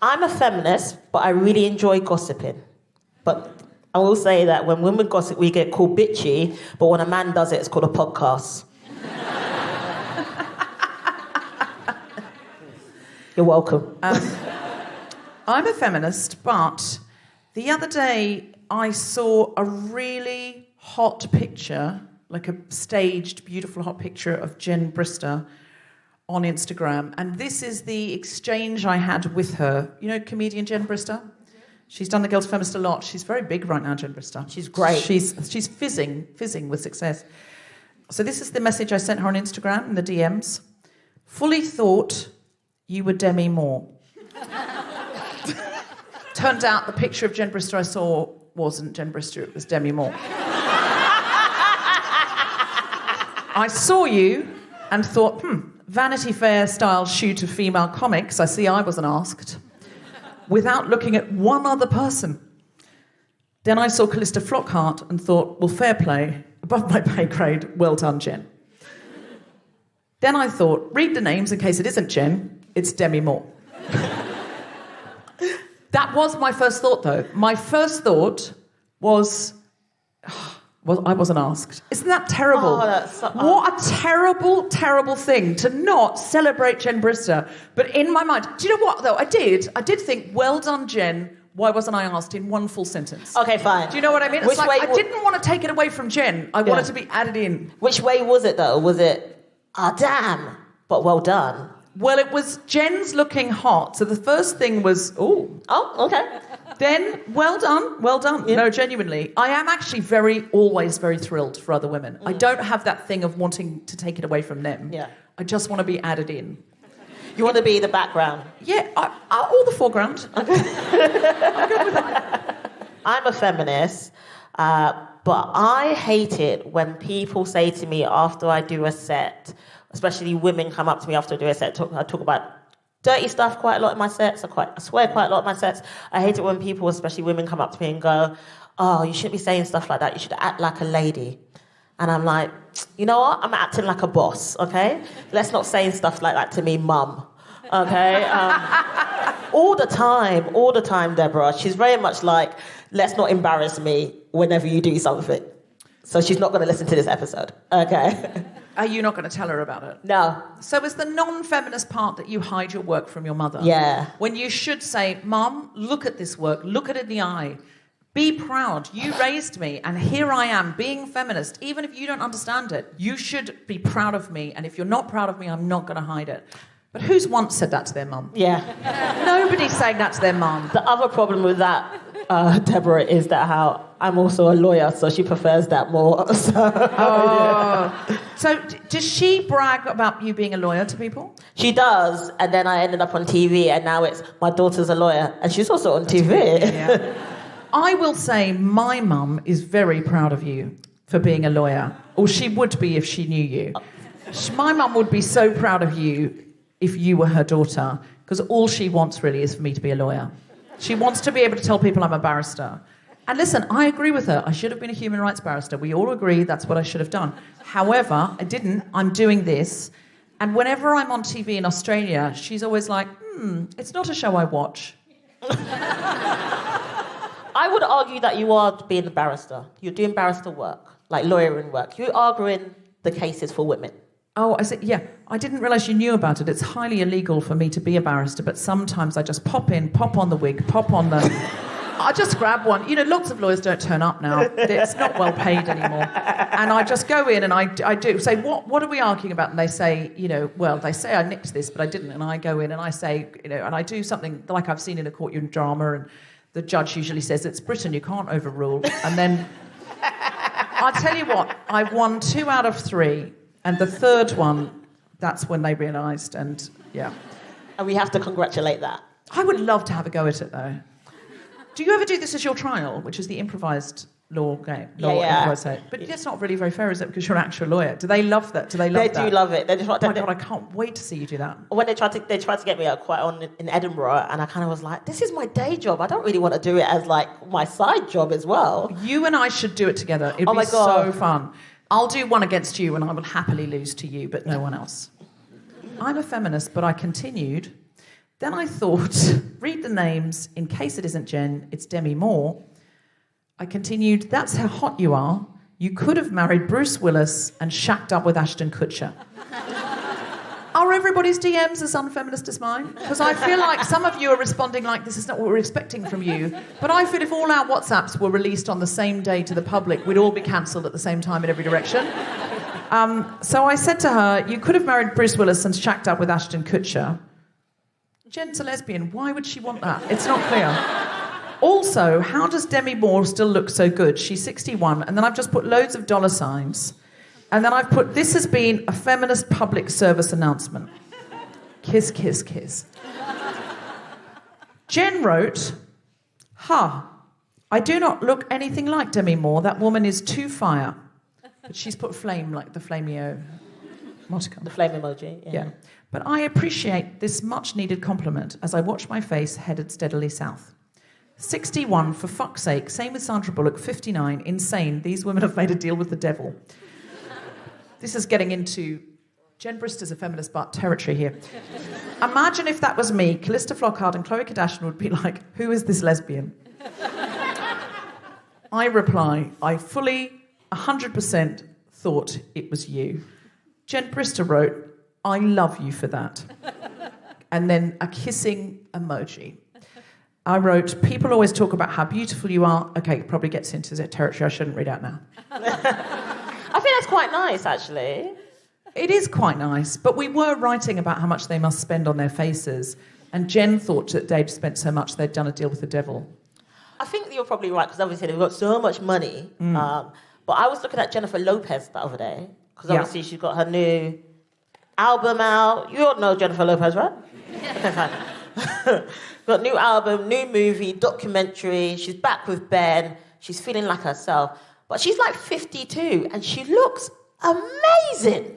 I'm a feminist, but I really enjoy gossiping. But I will say that when women gossip, we get called bitchy, but when a man does it, it's called a podcast. You're welcome. I'm a feminist, but the other day I saw a really hot picture, like a staged, beautiful hot picture of Jen Brister on Instagram. And this is the exchange I had with her. You know comedian Jen Brister? She's done The Girls Feminist a lot. She's very big right now, Jen Brister. She's great. She's fizzing with success. So this is the message I sent her on Instagram in the DMs. Fully thought you were Demi Moore. Turned out the picture of Jen Brister I saw wasn't Jen Brister, it was Demi Moore. I saw you and thought, Vanity Fair style shoot of female comics. I see I wasn't asked. Without looking at one other person. Then I saw Callista Flockhart and thought, well, fair play, above my pay grade, well done, Jen. Then I thought, read the names in case it isn't Jen, it's Demi Moore. That was my first thought, though. My first thought was, well, I wasn't asked. Isn't that terrible? What a terrible, terrible thing to not celebrate Jen Brister. But in my mind, do you know what, though? I did think, well done, Jen. Why wasn't I asked in one full sentence? Okay, fine. Do you know what I mean? It's I didn't want to take it away from Jen. I wanted to be added in. Which way was it, though? Was it, damn, but well done? Well, it was Jen's looking hot. So the first thing was, oh, okay. Then, well done. Yeah. No, genuinely. I am actually always very thrilled for other women. I don't have that thing of wanting to take it away from them. Yeah. I just want to be added in. You want to be the background? Yeah, all the foreground. Okay. I'm good with that. I'm a feminist, but I hate it when people say to me after I do a set, especially women come up to me after I do a set, I talk about dirty stuff quite a lot in my sets. I swear quite a lot in my sets. I hate it when people, especially women, come up to me and go, oh, you shouldn't be saying stuff like that. You should act like a lady. And I'm like, you know what? I'm acting like a boss, okay? Let's not say stuff like that to me, mum, okay? All the time, Deborah. She's very much like, let's not embarrass me whenever you do something. So she's not going to listen to this episode, okay? Are you not going to tell her about it? No. So is the non-feminist part that you hide your work from your mother? Yeah. When you should say, Mum, look at this work, look it in the eye. Be proud. You raised me, and here I am, being feminist. Even if you don't understand it, you should be proud of me, and if you're not proud of me, I'm not going to hide it. But who's once said that to their mum? Yeah. Nobody's saying that to their mum. The other problem with that, Deborah, is that how I'm also a lawyer, so she prefers that more. So does she brag about you being a lawyer to people? She does, and then I ended up on TV, and now it's my daughter's a lawyer, and she's also on TV. Yeah. I will say my mum is very proud of you for being a lawyer, or she would be if she knew you. My mum would be so proud of you if you were her daughter, because all she wants really is for me to be a lawyer. She wants to be able to tell people I'm a barrister. And listen, I agree with her. I should have been a human rights barrister. We all agree that's what I should have done. However, I didn't. I'm doing this. And whenever I'm on TV in Australia, she's always like, it's not a show I watch. I would argue that you are being a barrister. You're doing barrister work, like lawyering work. You're arguing the cases for women. Oh, I said, yeah. I didn't realise you knew about it. It's highly illegal for me to be a barrister, but sometimes I just pop in, pop on the wig, pop on the... I just grab one. You know, lots of lawyers don't turn up now. It's not well paid anymore. And I just go in and I do say, what are we arguing about? And they say, they say I nicked this, but I didn't. And I go in and I say, and I do something like I've seen in a courtroom drama, and the judge usually says, it's Britain, you can't overrule. And then, I'll tell you what, I won 2 out of 3. And the third one, that's when they realised, and yeah. And we have to congratulate that. I would love to have a go at it, though. Do you ever do this as your trial, which is the improvised law game? Improvised. But that's not really very fair, is it? Because you're an actual lawyer. Do they love that? Do they love that? They do love it. They just want oh my God, I can't wait to see you do that. When they tried to get me out quite on in Edinburgh, and I kind of was like, this is my day job. I don't really want to do it as like my side job as well. You and I should do it together. It'd be so fun. I'll do one against you, and I will happily lose to you, but no one else. I'm a feminist, but I continued Then I thought, read the names. In case it isn't Jen, it's Demi Moore. I continued, that's how hot you are. You could have married Bruce Willis and shacked up with Ashton Kutcher. Are everybody's DMs as unfeminist as mine? Because I feel like some of you are responding like this is not what we're expecting from you. But I feel if all our WhatsApps were released on the same day to the public, we'd all be cancelled at the same time in every direction. So I said to her, you could have married Bruce Willis and shacked up with Ashton Kutcher. Jen's a lesbian. Why would she want that? It's not clear. Also, how does Demi Moore still look so good? She's 61. And then I've just put loads of dollar signs. And then I've put, this has been a feminist public service announcement. Kiss, kiss, kiss. Jen wrote, I do not look anything like Demi Moore. That woman is too fire. But she's put flame, like the flameo emoticon. The flame emoji, Yeah. But I appreciate this much-needed compliment as I watch my face headed steadily south. 61, for fuck's sake. Same with Sandra Bullock, 59. Insane. These women have made a deal with the devil. This is getting into Jen Brister's a feminist butt territory here. Imagine if that was me, Callista Flockhart and Khloe Kardashian would be like, who is this lesbian? I reply, I fully, 100% thought it was you. Jen Brister wrote, I love you for that. And then a kissing emoji. I wrote, people always talk about how beautiful you are. Okay, it probably gets into that territory I shouldn't read out now. I think that's quite nice, actually. It is quite nice, but we were writing about how much they must spend on their faces, and Jen thought that they'd spent so much they'd done a deal with the devil. I think you're probably right, because obviously they've got so much money. But I was looking at Jennifer Lopez the other day, because obviously she's got her new album out. You all know Jennifer Lopez, right? Okay, fine. Got new album, new movie, documentary. She's back with Ben. She's feeling like herself. But she's like 52, and she looks amazing.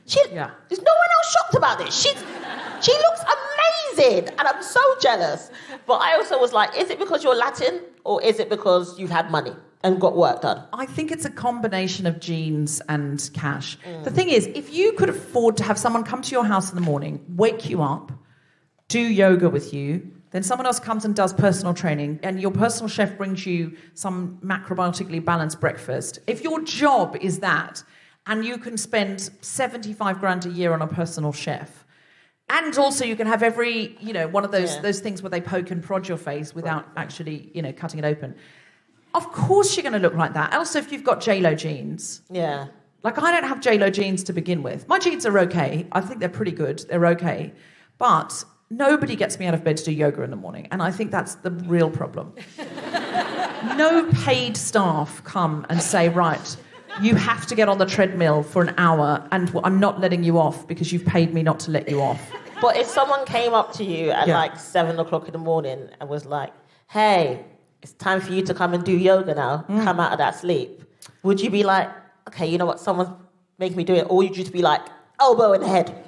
There's no one else shocked about this. She looks amazing, and I'm so jealous. But I also was like, is it because you're Latin, or is it because you've had money and got work done? I think it's a combination of genes and cash. The thing is, if you could afford to have someone come to your house in the morning, wake you up, do yoga with you, then someone else comes and does personal training, and your personal chef brings you some macrobiotically balanced breakfast. If your job is that, and you can spend 75 grand a year on a personal chef, and also you can have every, one of those things where they poke and prod your face without actually, cutting it open. Of course you're going to look like that. Also, if you've got J-Lo genes. Yeah. Like, I don't have J-Lo genes to begin with. My genes are okay. I think they're pretty good. They're okay. But nobody gets me out of bed to do yoga in the morning, and I think that's the real problem. No paid staff come and say, right, you have to get on the treadmill for an hour, and I'm not letting you off because you've paid me not to let you off. But if someone came up to you at like 7 o'clock in the morning and was like, hey, it's time for you to come and do yoga now, come out of that sleep, would you be like, okay, you know what, someone's making me do it, or would you just be like, elbow in the head?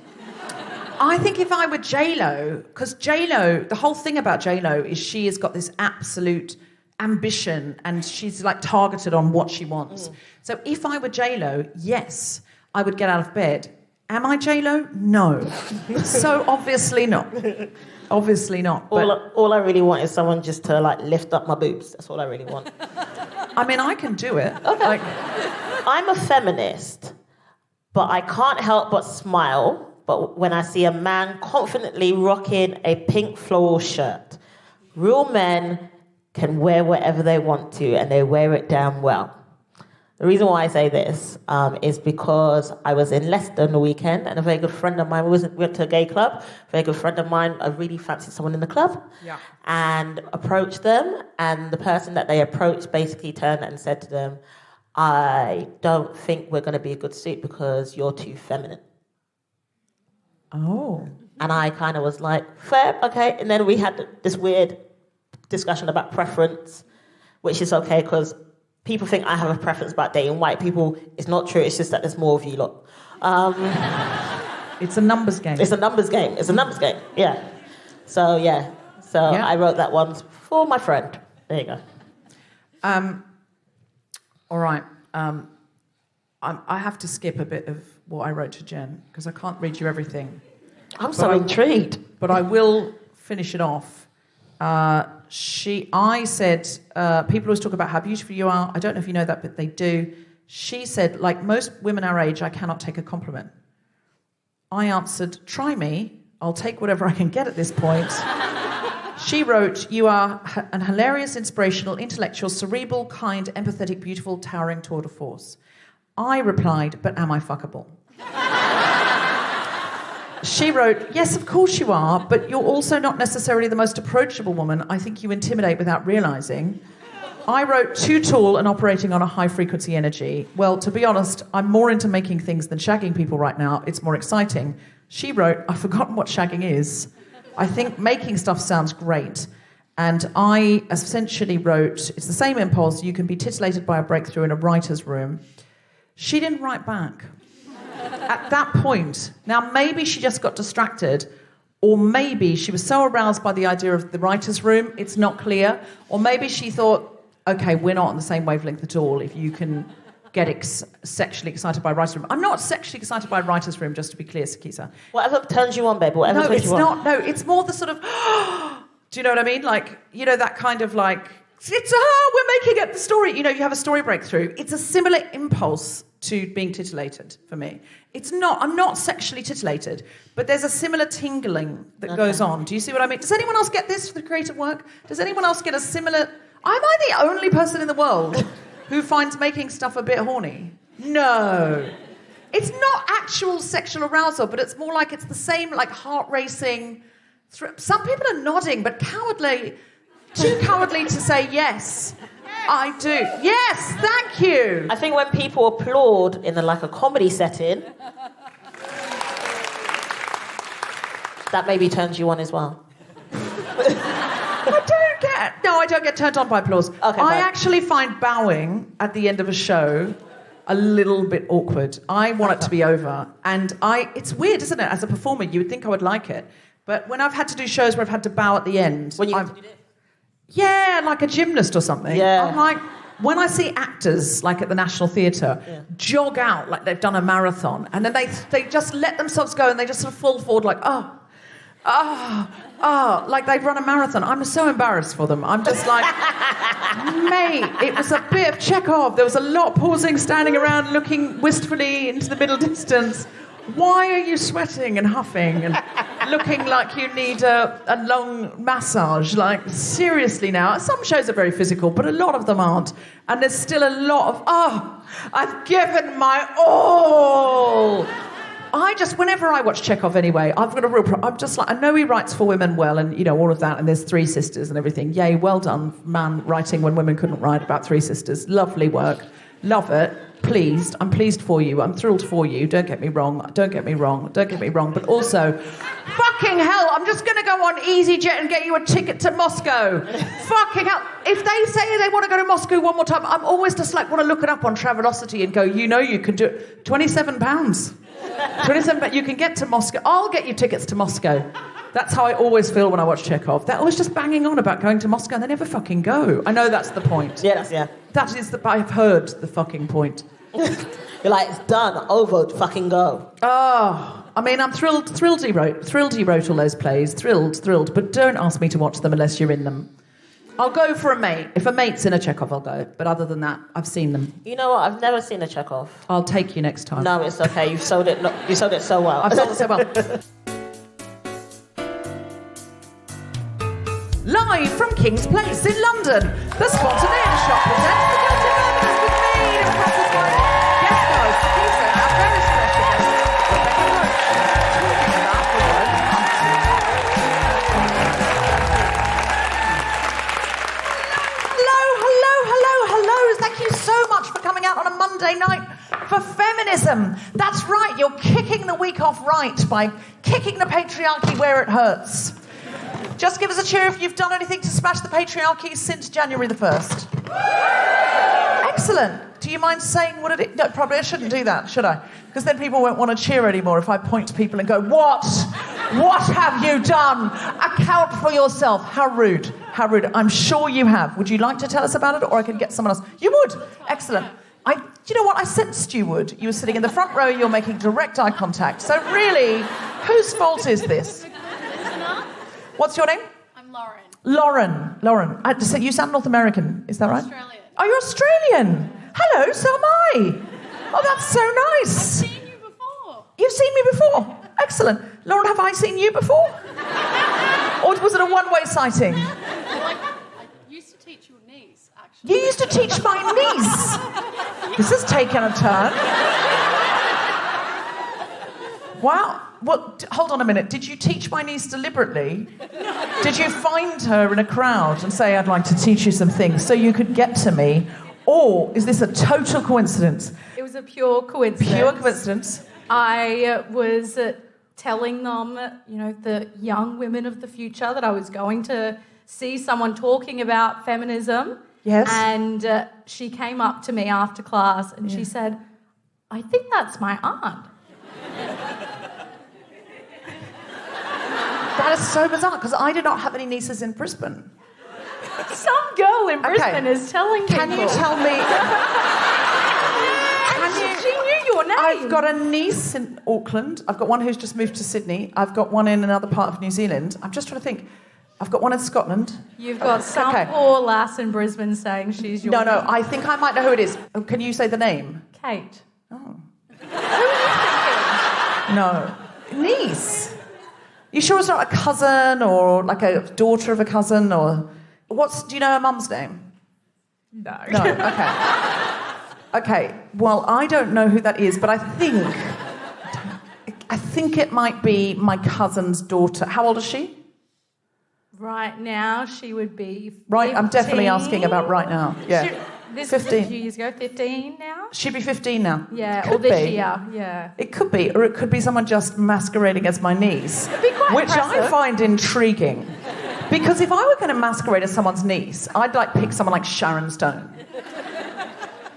I think if I were J-Lo, because J-Lo, the whole thing about J-Lo is she has got this absolute ambition, and she's like targeted on what she wants. So if I were J-Lo, yes, I would get out of bed. Am I J-Lo? No. So obviously not. Obviously not. But All I really want is someone just to like lift up my boobs. That's all I really want. I mean, I can do it. Okay. I'm a feminist, but I can't help but smile. But when I see a man confidently rocking a pink floral shirt, real men can wear whatever they want to, and they wear it damn well. The reason why I say this is because I was in Leicester on the weekend, and a very good friend of mine, we went to a gay club, a very good friend of mine, I really fancied someone in the club, and approached them, and the person that they approached basically turned and said to them, I don't think we're going to be a good suit because you're too feminine. Oh. And I kind of was like, fair, okay. And then we had this weird discussion about preference, which is okay because people think I have a preference about dating white people. It's not true. It's just that there's more of you lot. It's a numbers game. It's a numbers game. Yeah. So, yeah. I wrote that one for my friend. There you go. All right. I have to skip a bit of what I wrote to Jen because I can't read you everything. I'm so intrigued. But I will finish it off, I said, people always talk about how beautiful you are. I don't know if you know that, but they do. She said, like most women our age, I cannot take a compliment. I answered, try me. I'll take whatever I can get at this point. She wrote, you are an hilarious, inspirational, intellectual, cerebral, kind, empathetic, beautiful, towering tour de force. I replied, but am I fuckable? She wrote, yes, of course you are, but you're also not necessarily the most approachable woman. I think you intimidate without realising. I wrote, too tall and operating on a high-frequency energy. Well, to be honest, I'm more into making things than shagging people right now. It's more exciting. She wrote, I've forgotten what shagging is. I think making stuff sounds great. And I essentially wrote, it's the same impulse, you can be titillated by a breakthrough in a writer's room. She didn't write back. At that point, now maybe she just got distracted, or maybe she was so aroused by the idea of the writer's room, it's not clear, or maybe she thought, okay, we're not on the same wavelength at all if you can get sexually excited by writer's room. I'm not sexually excited by writer's room, just to be clear, Sikisa. Whatever turns you on, babe, whatever turns you on. No, it's not. No, it's more the sort of, do you know what I mean? Like, you know, that kind of like, we're making it the story. You know, you have a story breakthrough. It's a similar impulse to being titillated for me. It's not, I'm not sexually titillated, but there's a similar tingling that goes on. Do you see what I mean? Does anyone else get this for the creative work? Does anyone else get a similar... Am I the only person in the world who finds making stuff a bit horny? No. It's not actual sexual arousal, but it's more like it's the same, like, heart racing... Some people are nodding, but cowardly... Too cowardly to say yes. I do. Yes, thank you. I think when people applaud in a comedy setting, that maybe turns you on as well. I don't get turned on by applause. Okay, I actually find bowing at the end of a show a little bit awkward. I want it to be over. And it's weird, isn't it? As a performer, you would think I would like it. But when I've had to do shows where I've had to bow at the end... Yeah, like a gymnast or something. Yeah. I'm like, when I see actors, like at the National Theatre, jog out like they've done a marathon, and then they just let themselves go and they just sort of fall forward like, like they've run a marathon. I'm so embarrassed for them. I'm just like, mate, it was a bit of Chekhov. There was a lot pausing, standing around, looking wistfully into the middle distance. Why are you sweating and huffing and looking like you need a long massage? Like, seriously now. Some shows are very physical, but a lot of them aren't. And there's still a lot of, I've given my all. Whenever I watch Chekhov anyway, I've got a real problem. I'm just like, I know he writes for women well and, you know, all of that, and there's 3 sisters and everything. Yay, well done, man, writing when women couldn't write about 3 sisters. Lovely work. Love it. Pleased. I'm pleased for you. I'm thrilled for you. Don't get me wrong. But also, fucking hell, I'm just going to go on EasyJet and get you a ticket to Moscow. Fucking hell. If they say they want to go to Moscow one more time, I'm always just like, want to look it up on Travelocity and go, you know you can do it. £27. £27, you can get to Moscow. I'll get you tickets to Moscow. That's how I always feel when I watch Chekhov. They're always just banging on about going to Moscow and they never fucking go. I know that's the point. Yes, yeah. That is I've heard the fucking point. You're like, it's done, over, fucking go. Oh, I mean, I'm thrilled he wrote all those plays. Thrilled. But don't ask me to watch them unless you're in them. I'll go for a mate. If a mate's in a Chekhov, I'll go. But other than that, I've seen them. You know what? I've never seen a Chekhov. I'll take you next time. No, it's okay. You sold it so well. I've sold it so well. Live from King's Place in London, the Spontaneous Shop presents The Guilty Murderers with me, Neil Cross's wife, guest host, Sikisa, our very special guest, Rebecca Roache, talking about the word Hello. Thank you so much for coming out on a Monday night for feminism. That's right, you're kicking the week off right by kicking the patriarchy where it hurts. Just give us a cheer if you've done anything to smash the patriarchy since January the 1st. Excellent. Do you mind saying what it is? No, probably I shouldn't do that, should I? Because then people won't want to cheer anymore if I point to people and go, what? What have you done? Account for yourself. How rude. I'm sure you have. Would you like to tell us about it, or I can get someone else? You would. Excellent. Do you know what? I sensed you would. You were sitting in the front row, you're making direct eye contact. So really, whose fault is this? What's your name? I'm Lauren. Lauren. So you sound North American, is that right? Australian. Oh, you're Australian. Hello, so am I. Oh, that's so nice. I've seen you before. You've seen me before? Excellent. Lauren, have I seen you before? Or was it a one-way sighting? Well, I used to teach your niece, actually. You used to teach my niece. This has taken a turn. Wow. Hold on a minute. Did you teach my niece deliberately? Did you find her in a crowd and say, I'd like to teach you some things so you could get to me? Or is this a total coincidence? It was a pure coincidence. Pure coincidence. I was telling them, the young women of the future, that I was going to see someone talking about feminism. Yes. And she came up to me after class and she said, I think that's my aunt. That is so bizarre, because I do not have any nieces in Brisbane. Some girl in Brisbane is telling people. Can you tell me... She knew your name. I've got a niece in Auckland. I've got one who's just moved to Sydney. I've got one in another part of New Zealand. I'm just trying to think. I've got one in Scotland. You've got some poor lass in Brisbane saying she's your No, I think I might know who it is. Can you say the name? Kate. Oh. Who are you thinking? No. Niece. You sure it's not a cousin or like a daughter of a cousin or... Do you know her mum's name? No. No, okay. Okay, well, I don't know who that is, but I think it might be my cousin's daughter. How old is she? Right now, she would be 15. Right, I'm definitely asking about right now. Yeah. This 15. was a few years ago. 15 now? She'd be 15 now. Yeah, Could or this be. year, yeah. It could be, or it could be someone just masquerading as my niece. It'd be quite which impressive. I find intriguing. Because if I were going to masquerade as someone's niece, I'd pick someone like Sharon Stone.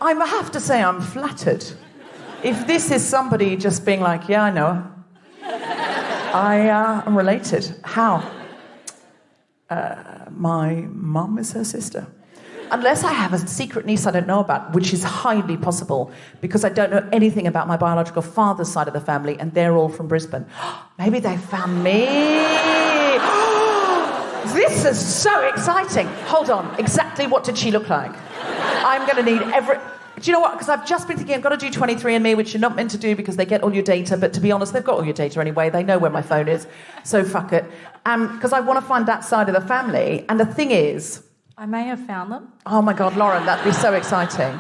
I have to say I'm flattered. If this is somebody just being like, yeah, I know her. I am related. How? My mum is her sister. Unless I have a secret niece I don't know about, which is highly possible, because I don't know anything about my biological father's side of the family, and they're all from Brisbane. Maybe they found me. This is so exciting. Hold on. Exactly what did she look like? I'm going to need every... Do you know what? Because I've just been thinking I've got to do 23andMe, which you're not meant to do because they get all your data. But to be honest, they've got all your data anyway. They know where my phone is. So fuck it. Because I want to find that side of the family. And the thing is... I may have found them. Oh, my God, Lauren, that'd be so exciting.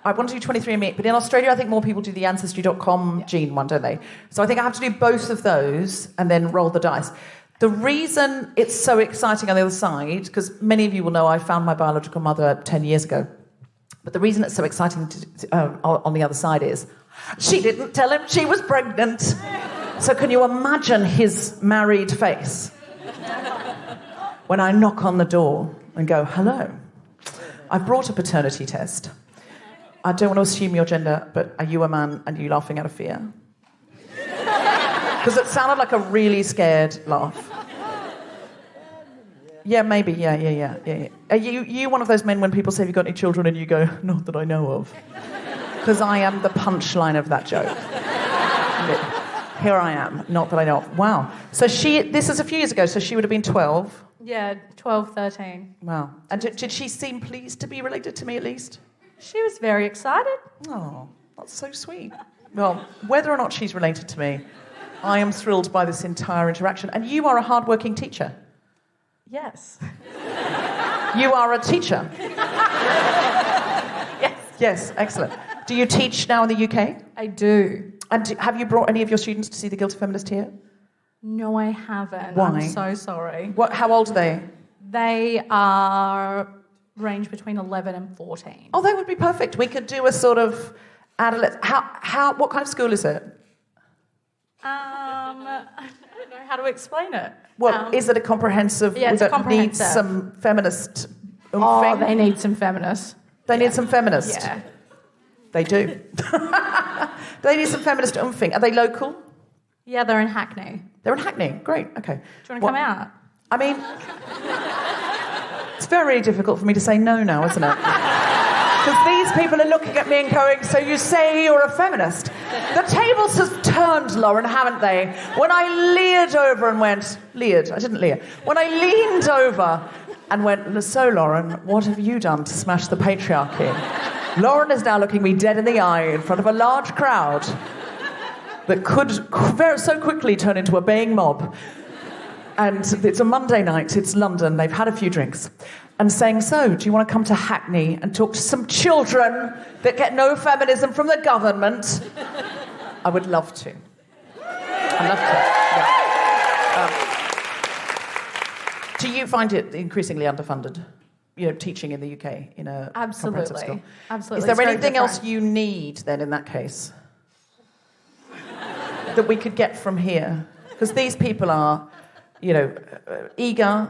I want to do 23andMe. But in Australia, I think more people do the Ancestry.com gene one, don't they? So I think I have to do both of those and then roll the dice. The reason it's so exciting on the other side, because many of you will know I found my biological mother 10 years ago. But the reason it's so exciting on the other side is she didn't tell him she was pregnant. So can you imagine his married face when I knock on the door and go, hello, I've brought a paternity test. I don't want to assume your gender, but are you a man and are you laughing out of fear? Because it sounded like a really scared laugh. Yeah, maybe, yeah. Are you one of those men when people say, have you got any children? And you go, not that I know of. Because I am the punchline of that joke. Here I am, not that I know of. Wow. So this is a few years ago, so she would have been 12. Yeah, 12, 13. Wow. And did she seem pleased to be related to me at least? She was very excited. Oh, that's so sweet. Well, whether or not she's related to me, I am thrilled by this entire interaction. And you are a hard-working teacher. Yes. You are a teacher. Yes. Yes, excellent. Do you teach now in the UK? I do. And have you brought any of your students to see The Guilty Feminist here? No, I haven't. Why? I'm so sorry. How old are they? They are range between 11 and 14. Oh, they would be perfect. We could do a sort of adolescent... What kind of school is it? I don't know how to explain it. Well, is it a comprehensive... Yeah, it's comprehensive. Needs some feminist... Oh, they need some feminists. They need some feminists? Yeah. They do. They need some feminist umphing. Are they local? Yeah, they're in Hackney. They're in Hackney. Great, okay. Do you want to come out? I mean, it's very difficult for me to say no now, isn't it? Because these people are looking at me and going, so you say you're a feminist? The tables have turned, Lauren, haven't they? When I leered over and went... Leered? I didn't leer. When I leaned over and went, so, Lauren, what have you done to smash the patriarchy? Lauren is now looking me dead in the eye in front of a large crowd that could so quickly turn into a baying mob. And it's a Monday night, it's London, they've had a few drinks. And saying, so, do you want to come to Hackney and talk to some children that get no feminism from the government? I would love to. I'd love to. Do you find it increasingly underfunded? You know, teaching in the UK in a comprehensive school? Absolutely. Is there anything else you need then in that case that we could get from here? Because these people are, you know, eager,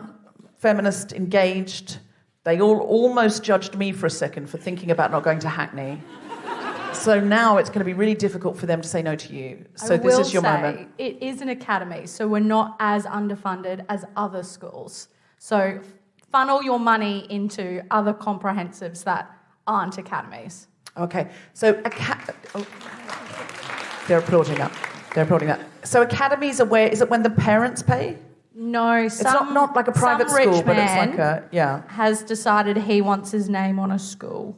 feminist, engaged. They all almost judged me for a second for thinking about not going to Hackney. So now it's going to be really difficult for them to say no to you. So this is your moment. It is an academy, so we're not as underfunded as other schools. So funnel your money into other comprehensives that aren't academies. Okay, so they're applauding that. They're applauding that. So academies are where, is it when the parents pay? No, it's not like a private school, but it's like has decided he wants his name on a school.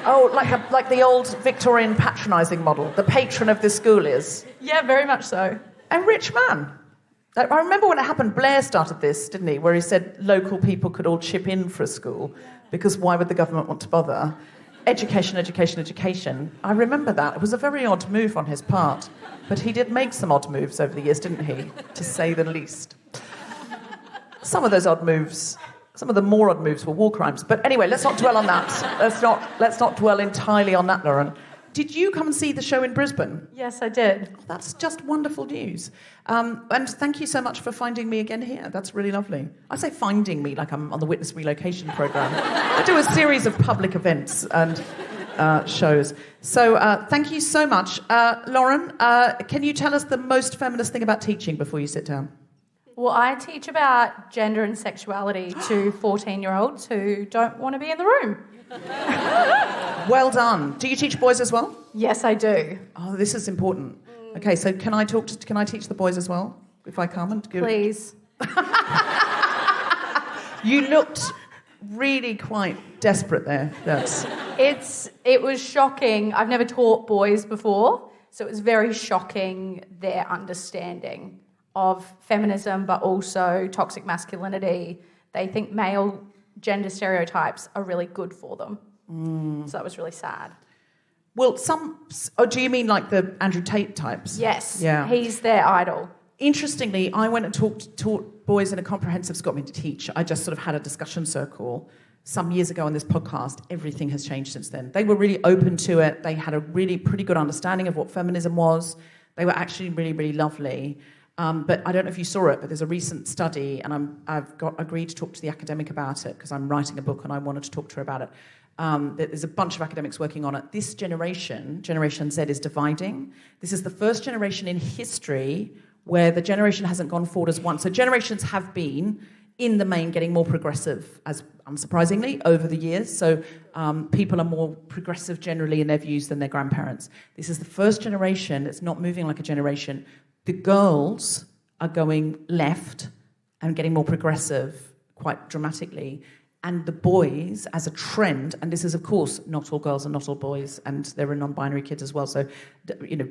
Oh, like the old Victorian patronising model. The patron of the school is. Yeah, very much so. A rich man. I remember when it happened, Blair started this, didn't he? Where he said local people could all chip in for a school because why would the government want to bother? Education, education, education. I remember that. It was a very odd move on his part. But he did make some odd moves over the years, didn't he? To say the least. Some of those odd moves, some of the more odd moves were war crimes. But anyway, let's not dwell on that. Let's not dwell entirely on that, Lauren. Did you come and see the show in Brisbane? Yes, I did. Oh, that's just wonderful news. And thank you so much for finding me again here. That's really lovely. I say finding me like I'm on the Witness Relocation Programme. I do a series of public events and shows. So thank you so much. Lauren, can you tell us the most feminist thing about teaching before you sit down? Well, I teach about gender and sexuality to 14-year-olds who don't want to be in the room. Well done. Do you teach boys as well? Yes, I do. Oh, this is important. Okay, so can I teach the boys as well if I come and give? Please. You looked really quite desperate there. It was shocking. I've never taught boys before, so it was very shocking their understanding of feminism, but also toxic masculinity. They think male gender stereotypes are really good for them. So that was really sad. Well, do you mean like the Andrew Tate types? Yes, yeah. He's their idol. Interestingly, I went and taught boys in a comprehensive school. I mean, to teach. I just sort of had a discussion circle some years ago on this podcast. Everything has changed since then. They were really open to it. They had a really pretty good understanding of what feminism was. They were actually really, really lovely. But I don't know if you saw it, but there's a recent study, and I've agreed to talk to the academic about it because I'm writing a book and I wanted to talk to her about it. There's a bunch of academics working on it. This Generation Z, is dividing. This is the first generation in history where the generation hasn't gone forward as one. So generations have been, in the main, getting more progressive, as unsurprisingly, over the years. So people are more progressive generally in their views than their grandparents. This is the first generation that's not moving like a generation. The girls are going left and getting more progressive quite dramatically. And the boys, as a trend, and this is, of course, not all girls and not all boys, and there are non-binary kids as well, so,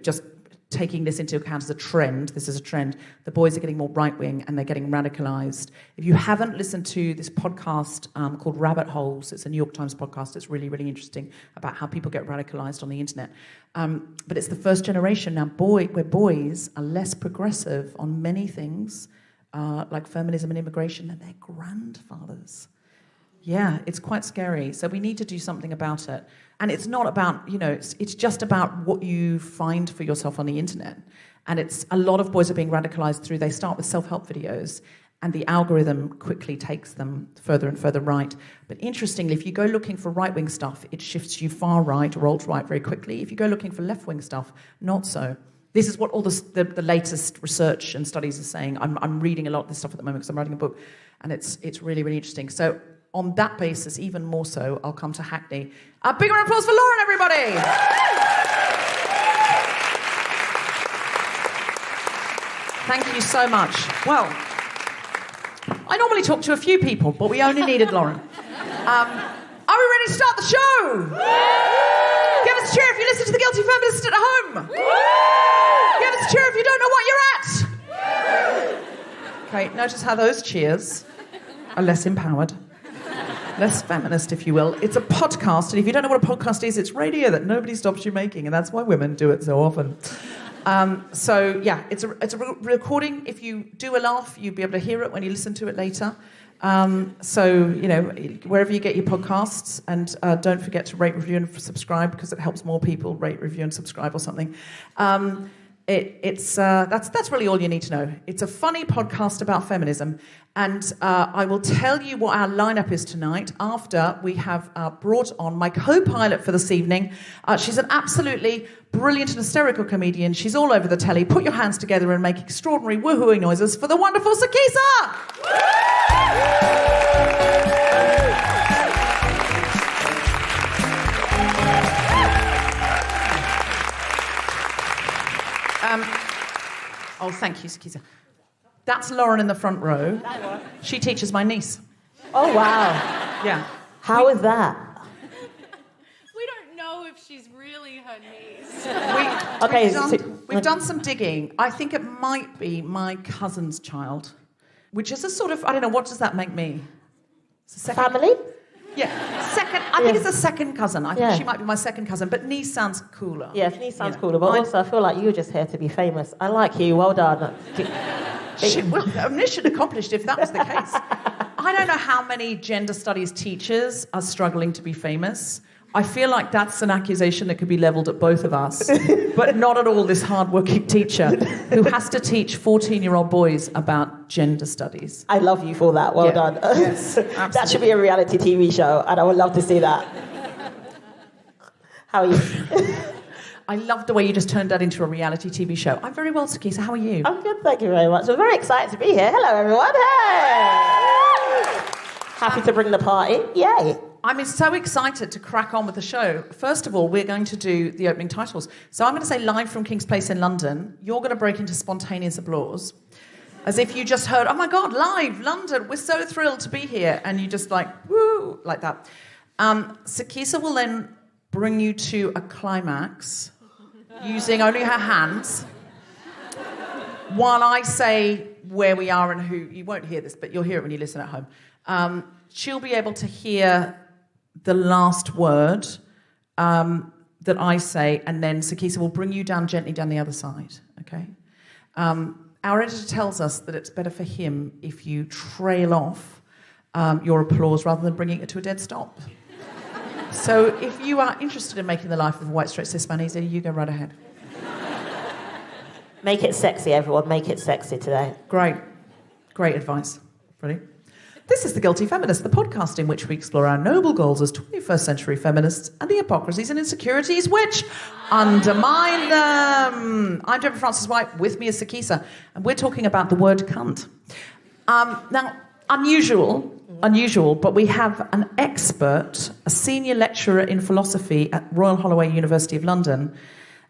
just taking this into account as a trend, this is a trend, the boys are getting more right-wing and they're getting radicalised. If you haven't listened to this podcast called Rabbit Holes, it's a New York Times podcast, it's really, really interesting about how people get radicalised on the internet. But it's the first generation now, where boys are less progressive on many things, like feminism and immigration, than their grandfathers. Yeah, it's quite scary. So we need to do something about it. And it's not about, it's just about what you find for yourself on the internet. And it's a lot of boys are being radicalised through, they start with self-help videos, and the algorithm quickly takes them further and further right. But interestingly, if you go looking for right-wing stuff, it shifts you far right or alt-right very quickly. If you go looking for left-wing stuff, not so. This is what all the latest research and studies are saying. I'm reading a lot of this stuff at the moment because I'm writing a book, and it's really, really interesting. So on that basis, even more so, I'll come to Hackney. A big round of applause for Lauren, everybody! Thank you so much. Well, I normally talk to a few people, but we only needed Lauren. Are we ready to start the show? Give us a cheer if you listen to The Guilty Feminist at home. Give us a cheer if you don't know what you're at. Okay, notice how those cheers are less empowered. Less feminist, if you will. It's a podcast, and if you don't know what a podcast is, it's radio that nobody stops you making, and that's why women do it so often. It's a recording. If you do a laugh, you'll be able to hear it when you listen to it later. Wherever you get your podcasts, and don't forget to rate, review, and subscribe, because it helps more people rate, review, and subscribe or something. That's really all you need to know. It's a funny podcast about feminism, and I will tell you what our lineup is tonight after we have brought on my co-pilot for this evening. She's an absolutely brilliant and hysterical comedian. She's all over the telly. Put your hands together and make extraordinary woohooing noises for the wonderful Sikisa! Thank you, Sikisa. That's Lauren in the front row. She teaches my niece. Oh, wow. Yeah. How is that? We don't know if she's really her niece. We've done some digging. I think it might be my cousin's child, which is a sort of, I don't know, what does that make me? Family? Yeah, second. I think it's a second cousin. I think she might be my second cousin, but niece sounds cooler. Yes, niece sounds cooler, but also I feel like you're just here to be famous. I like you. Well done. Mission accomplished if that was the case. I don't know how many gender studies teachers are struggling to be famous. I feel like that's an accusation that could be levelled at both of us, but not at all this hard-working teacher who has to teach 14-year-old boys about gender studies. I love you for that. Well done. Yes, that should be a reality TV show, and I would love to see that. How are you? I love the way you just turned that into a reality TV show. I'm very well, Sikisa. How are you? I'm good, thank you very much. I'm very excited to be here. Hello, everyone. Hey! Happy to bring the party. Yay. I'm so excited to crack on with the show. First of all, we're going to do the opening titles. So I'm going to say live from King's Place in London. You're going to break into spontaneous applause. As if you just heard, oh my God, live, London, we're so thrilled to be here. And you just like, woo, like that. Sikisa will then bring you to a climax using only her hands while I say where we are and who. You won't hear this, but you'll hear it when you listen at home. She'll be able to hear the last word that I say, and then Sikisa will bring you down gently down the other side, okay? Our editor tells us that it's better for him if you trail off your applause rather than bringing it to a dead stop. So if you are interested in making the life of a white, straight, cis man easier, you go right ahead. Make it sexy, everyone. Make it sexy today. Great. Great advice. Ready? This is The Guilty Feminist, the podcast in which we explore our noble goals as 21st century feminists and the hypocrisies and insecurities which undermine them. I'm Deborah Francis White, with me is Sikisa, and we're talking about the word cunt. Now, unusual, but we have an expert, a senior lecturer in philosophy at Royal Holloway University of London,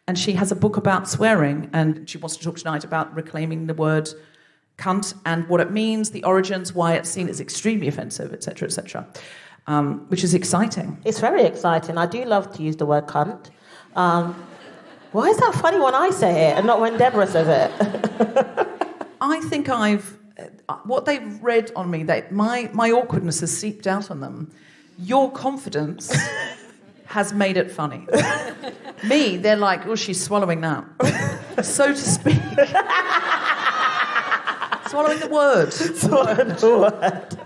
and she has a book about swearing, and she wants to talk tonight about reclaiming the word cunt and what it means, the origins, why it's seen as extremely offensive, etc., etc., which is exciting. It's very exciting. I do love to use the word cunt. Why is that funny when I say it and not when Deborah says it? I think what they've read on me, my awkwardness has seeped out on them. Your confidence has made it funny. Me, they're like, oh, she's swallowing that. So to speak. Swallowing the word. Swallowing the word.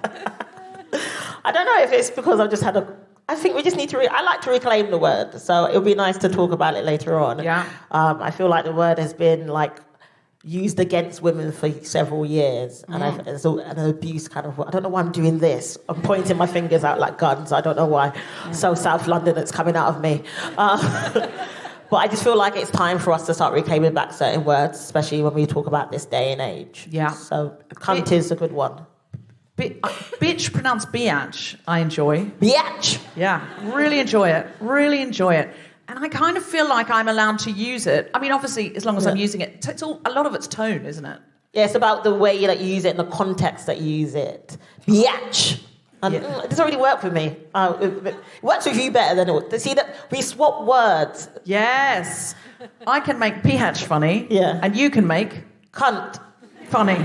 I don't know if it's because I've just had I think we just need to... I like to reclaim the word, so it'll be nice to talk about it later on. Yeah. I feel like the word has been, used against women for several years, and it's an abuse kind of... I don't know why I'm doing this. I'm pointing my fingers out like guns. I don't know why. Yeah. So South London, it's coming out of me. But I just feel like it's time for us to start reclaiming back certain words, especially when we talk about this day and age. Yeah. So cunt is a good one. Bitch, pronounced biatch, I enjoy. Biatch! Yeah, really enjoy it. Really enjoy it. And I kind of feel like I'm allowed to use it. I mean, obviously, as long as I'm using it, a lot of it's tone, isn't it? Yeah, it's about the way that you use it and the context that you use it. Biatch. And it doesn't really work for me. It works with you better than it would. See that we swap words. Yes. I can make pH funny. Yeah. And you can make Cunt. funny.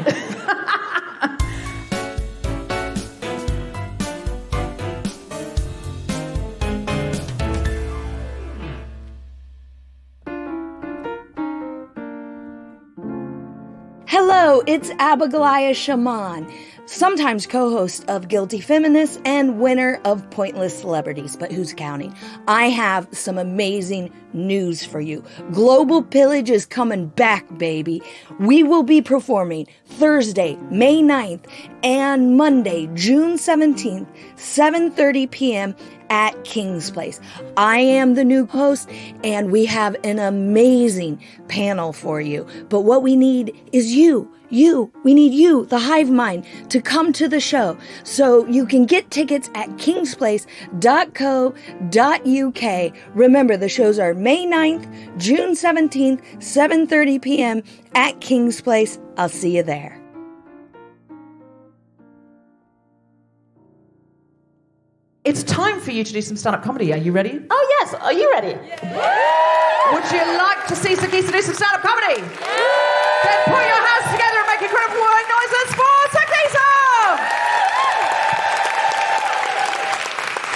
Hello, it's Abigail Shaman, sometimes co-host of Guilty Feminists and winner of Pointless Celebrities, but who's counting? I have some amazing news for you. Global Pillage is coming back, baby. We will be performing Thursday, May 9th and Monday, June 17th, 7:30 p.m. at King's Place. I am the new host, and we have an amazing panel for you. But what we need is you. We need you, the hive mind, to come to the show. So you can get tickets at kingsplace.co.uk. Remember, the shows are May 9th, June 17th, 7:30 p.m. at King's Place. I'll see you there. It's time for you to do some stand-up comedy. Are you ready? Oh, yes. Are you ready? Would you like to see Sikisa do some stand-up comedy? Then put your hands together and make incredible whirring noises for Sikisa!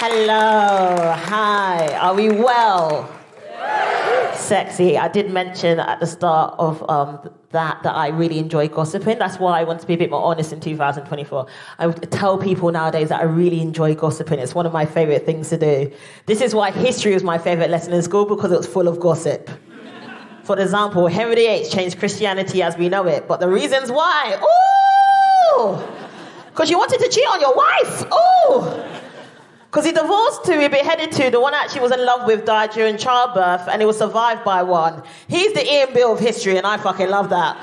Hello. Hi. Are we well? Sexy. I did mention at the start of that I really enjoy gossiping. That's why I want to be a bit more honest in 2024. I would tell people nowadays that I really enjoy gossiping. It's one of my favourite things to do. This is why history was my favourite lesson in school, because it was full of gossip. For example, Henry VIII changed Christianity as we know it, but the reasons why, ooh! Because you wanted to cheat on your wife, ooh! Because he divorced two, he beheaded two. The one actually was in love with died during childbirth, and he was survived by one. He's the Ian Bill of history, and I fucking love that.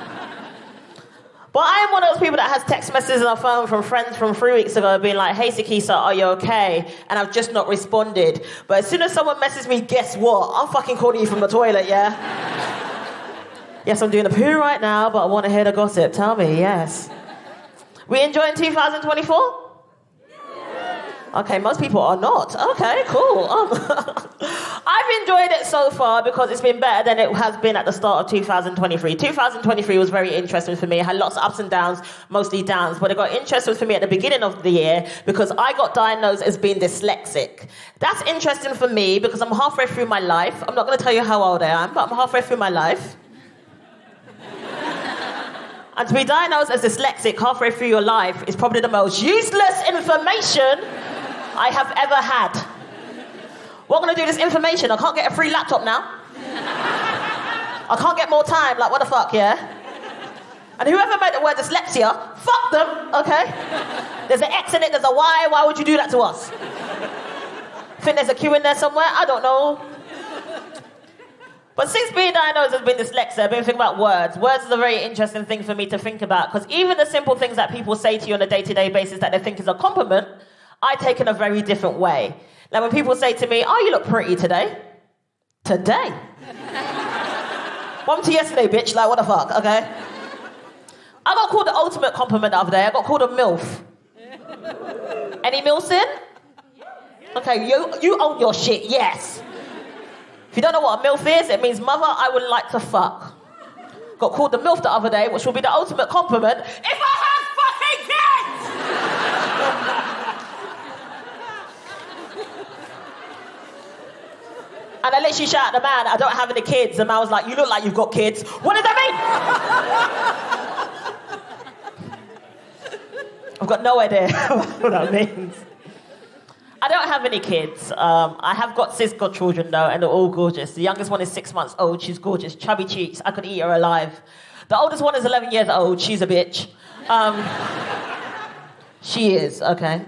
But I am one of those people that has text messages on her phone from friends from 3 weeks ago being like, hey, Sikisa, are you okay? And I've just not responded. But as soon as someone messages me, guess what? I'm fucking calling you from the toilet, yeah? Yes, I'm doing a poo right now, but I want to hear the gossip. Tell me, yes. We enjoying 2024? Okay, most people are not. Okay, cool. I've enjoyed it so far because it's been better than it has been at the start of 2023. 2023 was very interesting for me. It had lots of ups and downs, mostly downs, but it got interesting for me at the beginning of the year because I got diagnosed as being dyslexic. That's interesting for me because I'm halfway through my life. I'm not going to tell you how old I am, but I'm halfway through my life. And to be diagnosed as dyslexic halfway through your life is probably the most useless information I have ever had. What am I going to do with this information? I can't get a free laptop now. I can't get more time. Like, what the fuck, yeah? And whoever made the word dyslexia, fuck them, okay? There's an X in it, there's a Y. Why would you do that to us? Think there's a Q in there somewhere? I don't know. But since being diagnosed as being dyslexic, I've been thinking about words. Words is a very interesting thing for me to think about, because even the simple things that people say to you on a day-to-day basis that they think is a compliment, I take in a very different way. Like when people say to me, oh, you look pretty today. Today? One to yesterday, bitch. Like, what the fuck, okay? I got called the ultimate compliment the other day. I got called a MILF. Any MILFs in? Okay, you own your shit, yes. If you don't know what a MILF is, it means mother I would like to fuck. Got called the MILF the other day, which will be the ultimate compliment if I have fucking kids! And I literally shout at the man, I don't have any kids. The man was like, you look like you've got kids. What does that mean? I've got no idea what that means. I don't have any kids. I have got cis godchildren though, and they're all gorgeous. The youngest one is 6 months old. She's gorgeous, chubby cheeks. I could eat her alive. The oldest one is 11 years old. She's a bitch. She is, okay.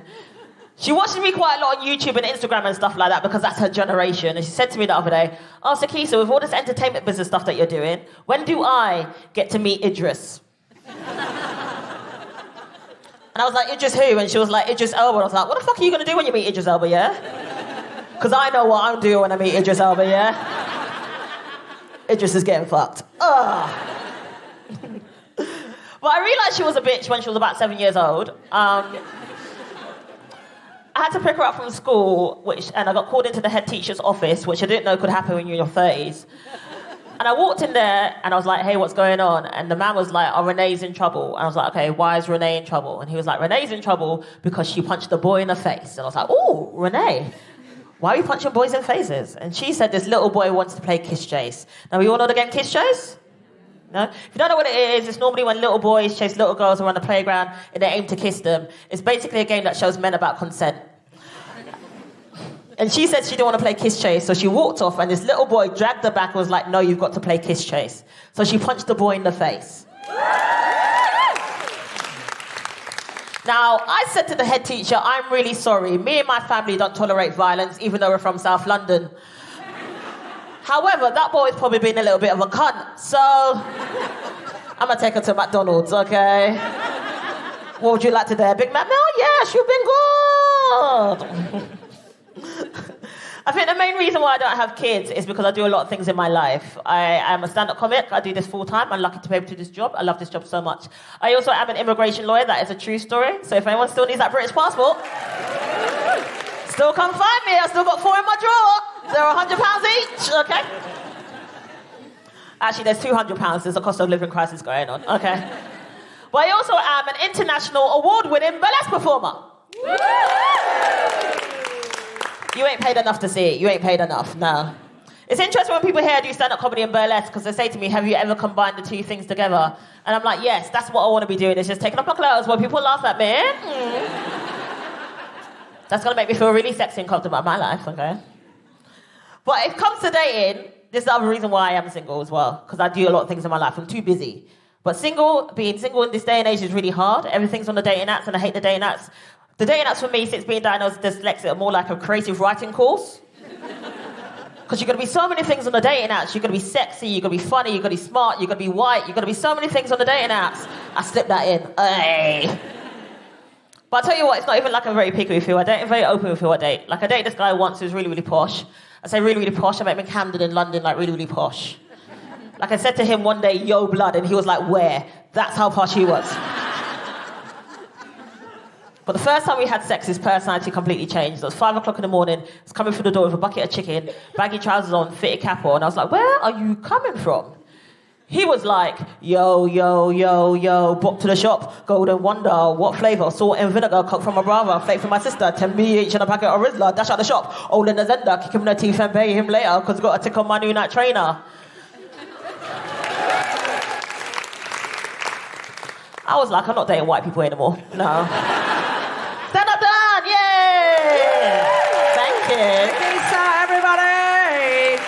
She watches me quite a lot on YouTube and Instagram and stuff like that because that's her generation. And she said to me the other day, oh, Sikisa, with all this entertainment business stuff that you're doing, when do I get to meet Idris? And I was like, Idris who? And she was like, Idris Elba. And I was like, what the fuck are you going to do when you meet Idris Elba, yeah? Because I know what I'm doing when I meet Idris Elba, yeah? Idris is getting fucked. Ugh. But I realised she was a bitch when she was about 7 years old. I had to pick her up from school, and I got called into the head teacher's office, which I didn't know could happen when you're in your 30s. And I walked in there, and I was like, hey, what's going on? And the man was like, oh, Renee's in trouble. And I was like, okay, why is Renee in trouble? And he was like, Renee's in trouble because she punched the boy in the face. And I was like, oh, Renee, why are you punching boys in faces? And she said this little boy wants to play Kiss Chase. Now, we all know the game Kiss Chase? No? If you don't know what it is, it's normally when little boys chase little girls around the playground and they aim to kiss them. It's basically a game that shows men about consent. And she said she didn't want to play Kiss Chase, so she walked off, and this little boy dragged her back and was like, no, you've got to play Kiss Chase. So she punched the boy in the face. Now, I said to the head teacher, I'm really sorry. Me and my family don't tolerate violence, even though we're from South London. However, that boy's probably been a little bit of a cunt, so I'm going to take her to McDonald's, okay? What would you like today? A Big Mac? No, yes, you've been good. I think the main reason why I don't have kids is because I do a lot of things in my life. I am a stand-up comic. I do this full-time. I'm lucky to be able to do this job. I love this job so much. I also am an immigration lawyer. That is a true story. So if anyone still needs that British passport, still come find me. I've still got 4 in my drawer. They're £100 each, okay? Actually, there's £200. There's a cost of living crisis going on, okay? But I also am an international award-winning burlesque performer. You ain't paid enough to see it. You ain't paid enough, no. It's interesting when people hear I do stand-up comedy and burlesque because they say to me, have you ever combined the two things together? And I'm like, yes, that's what I want to be doing. It's just taking off my clothes while people laugh at me. That's going to make me feel really sexy and comfortable about my life, okay? But if it comes to dating, this is the other reason why I am single as well, because I do a lot of things in my life. I'm too busy. But being single in this day and age is really hard. Everything's on the dating apps, and I hate the dating apps. The dating apps for me, since being diagnosed with dyslexia, are more like a creative writing course. Because you're going to be so many things on the dating apps. You're going to be sexy, you're going to be funny, you're going to be smart, you're going to be white, you're going to be so many things on the dating apps. I slipped that in. Hey. But I'll tell you what, it's not even like I'm very picky with who I date. I'm very open with who I date. Like, I dated this guy once who was really, really posh. I say really, really posh. I met him in Camden in London, like really, really posh. Like, I said to him one day, yo, blood, and he was like, where? That's how posh he was. But the first time we had sex, his personality completely changed. It was 5 o'clock in the morning. He was coming through the door with a bucket of chicken, baggy trousers on, fitted cap on. I was like, where are you coming from? He was like, yo, yo, yo, yo, bop to the shop, Golden Wonder, what flavour? Salt and vinegar, coke from my brother, flake from my sister, 10 each and a packet of Rizzler, dash out the shop, all in the Zender, kick him in the teeth and pay him later, because got a tick on my new night trainer. I was like, I'm not dating white people anymore. No. Stand up, done! Yay! Thank you. Sikisa, everybody!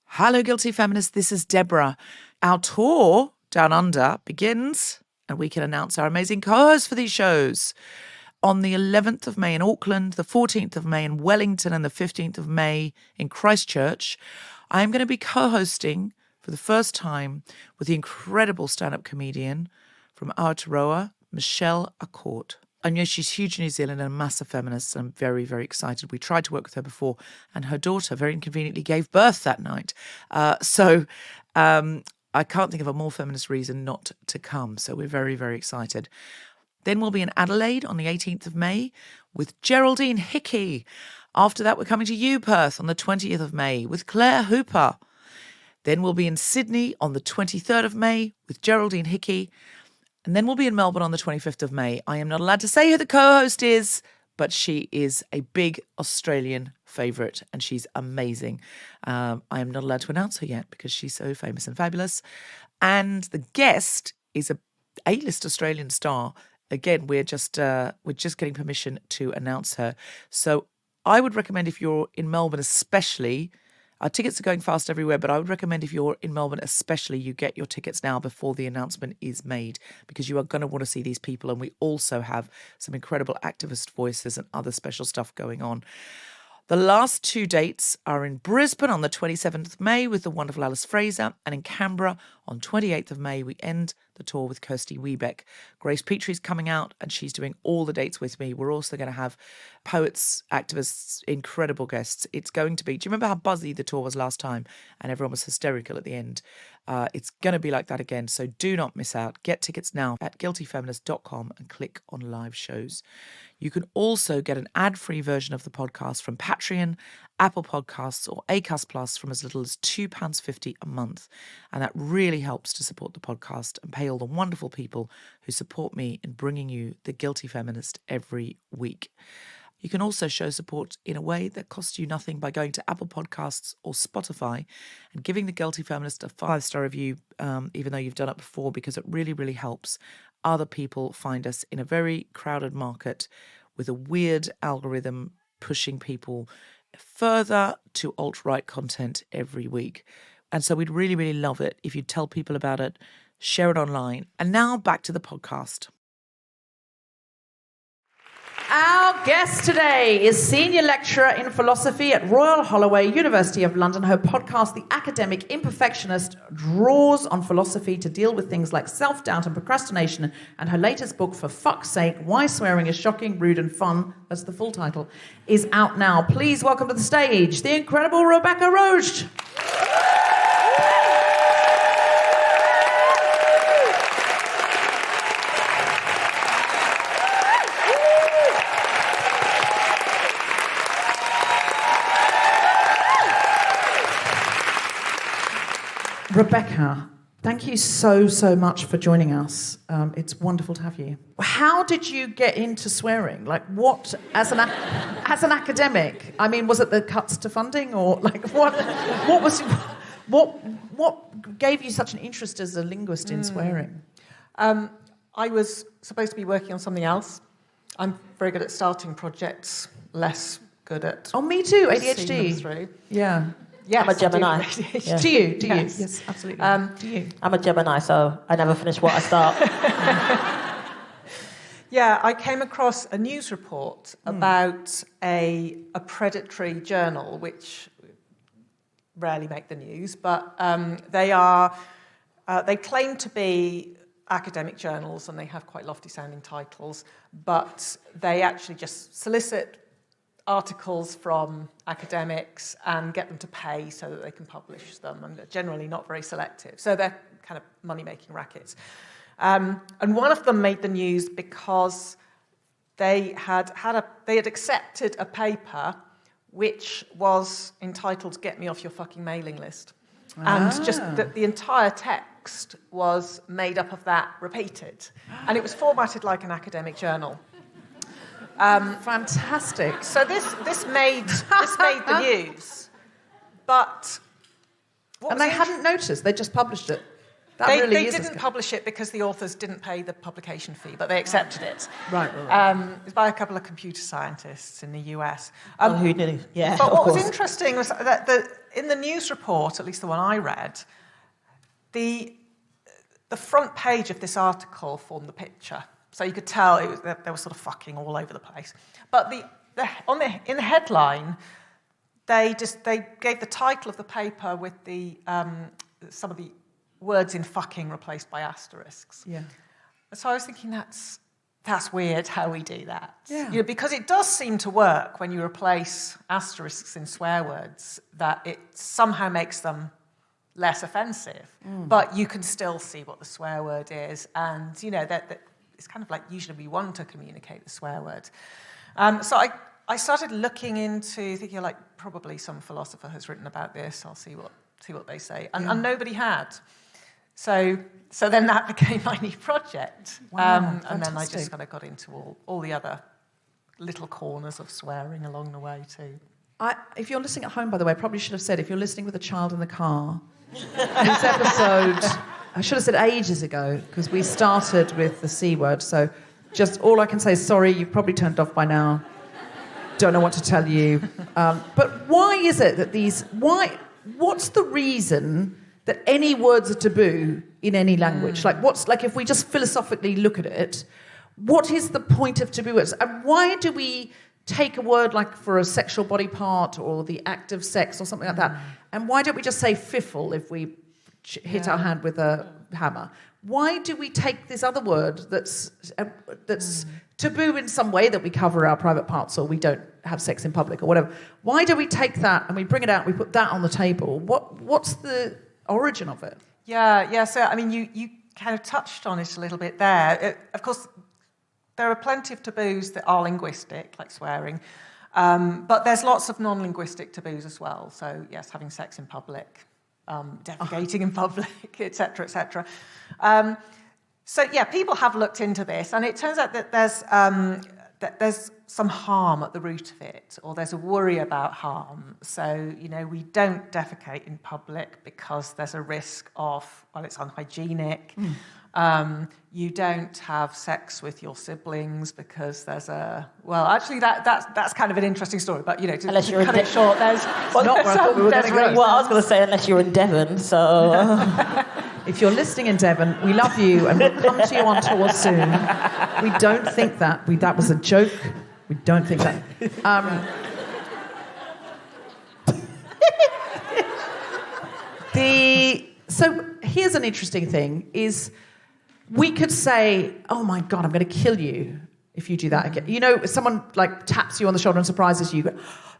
Hello, Guilty Feminists. This is Deborah. Our tour Down Under begins, and we can announce our amazing co-hosts for these shows. On the 11th of May in Auckland, the 14th of May in Wellington, and the 15th of May in Christchurch, I'm going to be co-hosting for the first time with the incredible stand-up comedian from Aotearoa, Michelle Accord. I know she's huge in New Zealand and a massive feminist, and I'm very, very excited. We tried to work with her before, and her daughter very inconveniently gave birth that night. So I can't think of a more feminist reason not to come. So we're very, very excited. Then we'll be in Adelaide on the 18th of May with Geraldine Hickey. After that, we're coming to you, Perth, on the 20th of May with Claire Hooper. Then we'll be in Sydney on the 23rd of May with Geraldine Hickey. And then we'll be in Melbourne on the 25th of May. I am not allowed to say who the co-host is, but she is a big Australian favourite and she's amazing. I am not allowed to announce her yet because she's so famous and fabulous. And the guest is a A-list Australian star. Again, we're just getting permission to announce her. So I would recommend, if you're in Melbourne especially, our tickets are going fast everywhere, but I would recommend if you're in Melbourne especially, you get your tickets now before the announcement is made, because you are going to want to see these people. And we also have some incredible activist voices and other special stuff going on. The last 2 dates are in Brisbane on the 27th of May with the wonderful Alice Fraser, and in Canberra on 28th of May we end the tour with Kirsty Wiebeck. Grace Petrie's coming out and she's doing all the dates with me. We're also going to have poets, activists, incredible guests. It's going to be, do you remember how buzzy the tour was last time and everyone was hysterical at the end? It's going to be like that again, so do not miss out. Get tickets now at guiltyfeminist.com and click on live shows. You can also get an ad-free version of the podcast from Patreon, Apple Podcasts or Acast Plus from as little as £2.50 a month. And that really helps to support the podcast and pay all the wonderful people who support me in bringing you The Guilty Feminist every week. You can also show support in a way that costs you nothing by going to Apple Podcasts or Spotify and giving The Guilty Feminist a 5-star review, even though you've done it before, because it really, really helps other people find us in a very crowded market with a weird algorithm pushing people further to alt-right content every week. And so we'd really, really love it if you'd tell people about it, share it online. And now back to the podcast. Our guest today is Senior Lecturer in Philosophy at Royal Holloway, University of London. Her podcast, The Academic Imperfectionist, draws on philosophy to deal with things like self-doubt and procrastination. And her latest book, For Fuck's Sake, Why Swearing is Shocking, Rude and Fun, that's the full title, is out now. Please welcome to the stage the incredible Rebecca Roache. Rebecca, thank you so much for joining us. It's wonderful to have you. How did you get into swearing? Like, what, as an academic? I mean, was it the cuts to funding, or like what gave you such an interest as a linguist in swearing? I was supposed to be working on something else. I'm very good at starting projects, less good at. Oh, me too. ADHD. seeing them through. Yeah. Yes, I'm a Gemini. Yeah. Do you? Yes. Yes, absolutely. Do you? I'm a Gemini, so I never finish what I start. Yeah, I came across a news report about a predatory journal, which rarely make the news, but they claim to be academic journals and they have quite lofty sounding titles, but they actually just solicit articles from academics and get them to pay so that they can publish them, and they're generally not very selective. So they're kind of money-making rackets. And one of them made the news because they had accepted a paper which was entitled "Get Me Off Your Fucking Mailing List," and just the entire text was made up of that repeated, and it was formatted like an academic journal. Fantastic. So this made the news, but And they hadn't noticed; they just published it. They didn't publish it because the authors didn't pay the publication fee, but they accepted it. Right. It was by a couple of computer scientists in the US. Who did it? Yeah. But what was interesting was that in the news report, at least the one I read, the front page of this article formed the picture. So you could tell they were sort of fucking all over the place. But in the headline, they gave the title of the paper with some of the words in fucking replaced by asterisks. Yeah. So I was thinking that's weird how we do that. Yeah. You know, because it does seem to work when you replace asterisks in swear words, that it somehow makes them less offensive. But you can still see what the swear word is, and you know that it's kind of like usually we want to communicate the swear word. So I started looking into thinking like probably some philosopher has written about this. I'll see what they say, and nobody had. So then that became my new project. Wow, and then I just kind of got into all the other little corners of swearing along the way too. If you're listening at home, by the way, I probably should have said, if you're listening with a child in the car, this episode, I should have said ages ago, because we started with the C word, so just all I can say is sorry, you've probably turned off by now. Don't know what to tell you. But why is it that what's the reason that any words are taboo in any language? Like if we just philosophically look at it, what is the point of taboo words? And why do we take a word like for a sexual body part or the act of sex or something like that? And why don't we just say fiffle if we hit our hand with a hammer? Why do we take this other word that's taboo in some way, that we cover our private parts or we don't have sex in public or whatever? Why do we take that and we bring it out, we put that on the table? What's the origin of it? Yeah. So, I mean, you kind of touched on it a little bit there. Of course, there are plenty of taboos that are linguistic, like swearing, but there's lots of non-linguistic taboos as well. So, yes, having sex in public, defecating in public, etc., etc. So, yeah, people have looked into this, and it turns out that there's some harm at the root of it, or there's a worry about harm. So, we don't defecate in public because there's a risk of, well, it's unhygienic. You don't have sex with your siblings because there's actually that's kind of an interesting story, but to cut it short, there's Well, I was going to say, unless you're in Devon, so... If you're listening in Devon, we love you and we'll come to you on tour soon. We don't think that. That was a joke. We don't think that. So here's an interesting thing, is we could say, oh my God, I'm going to kill you if you do that again. If someone like taps you on the shoulder and surprises you,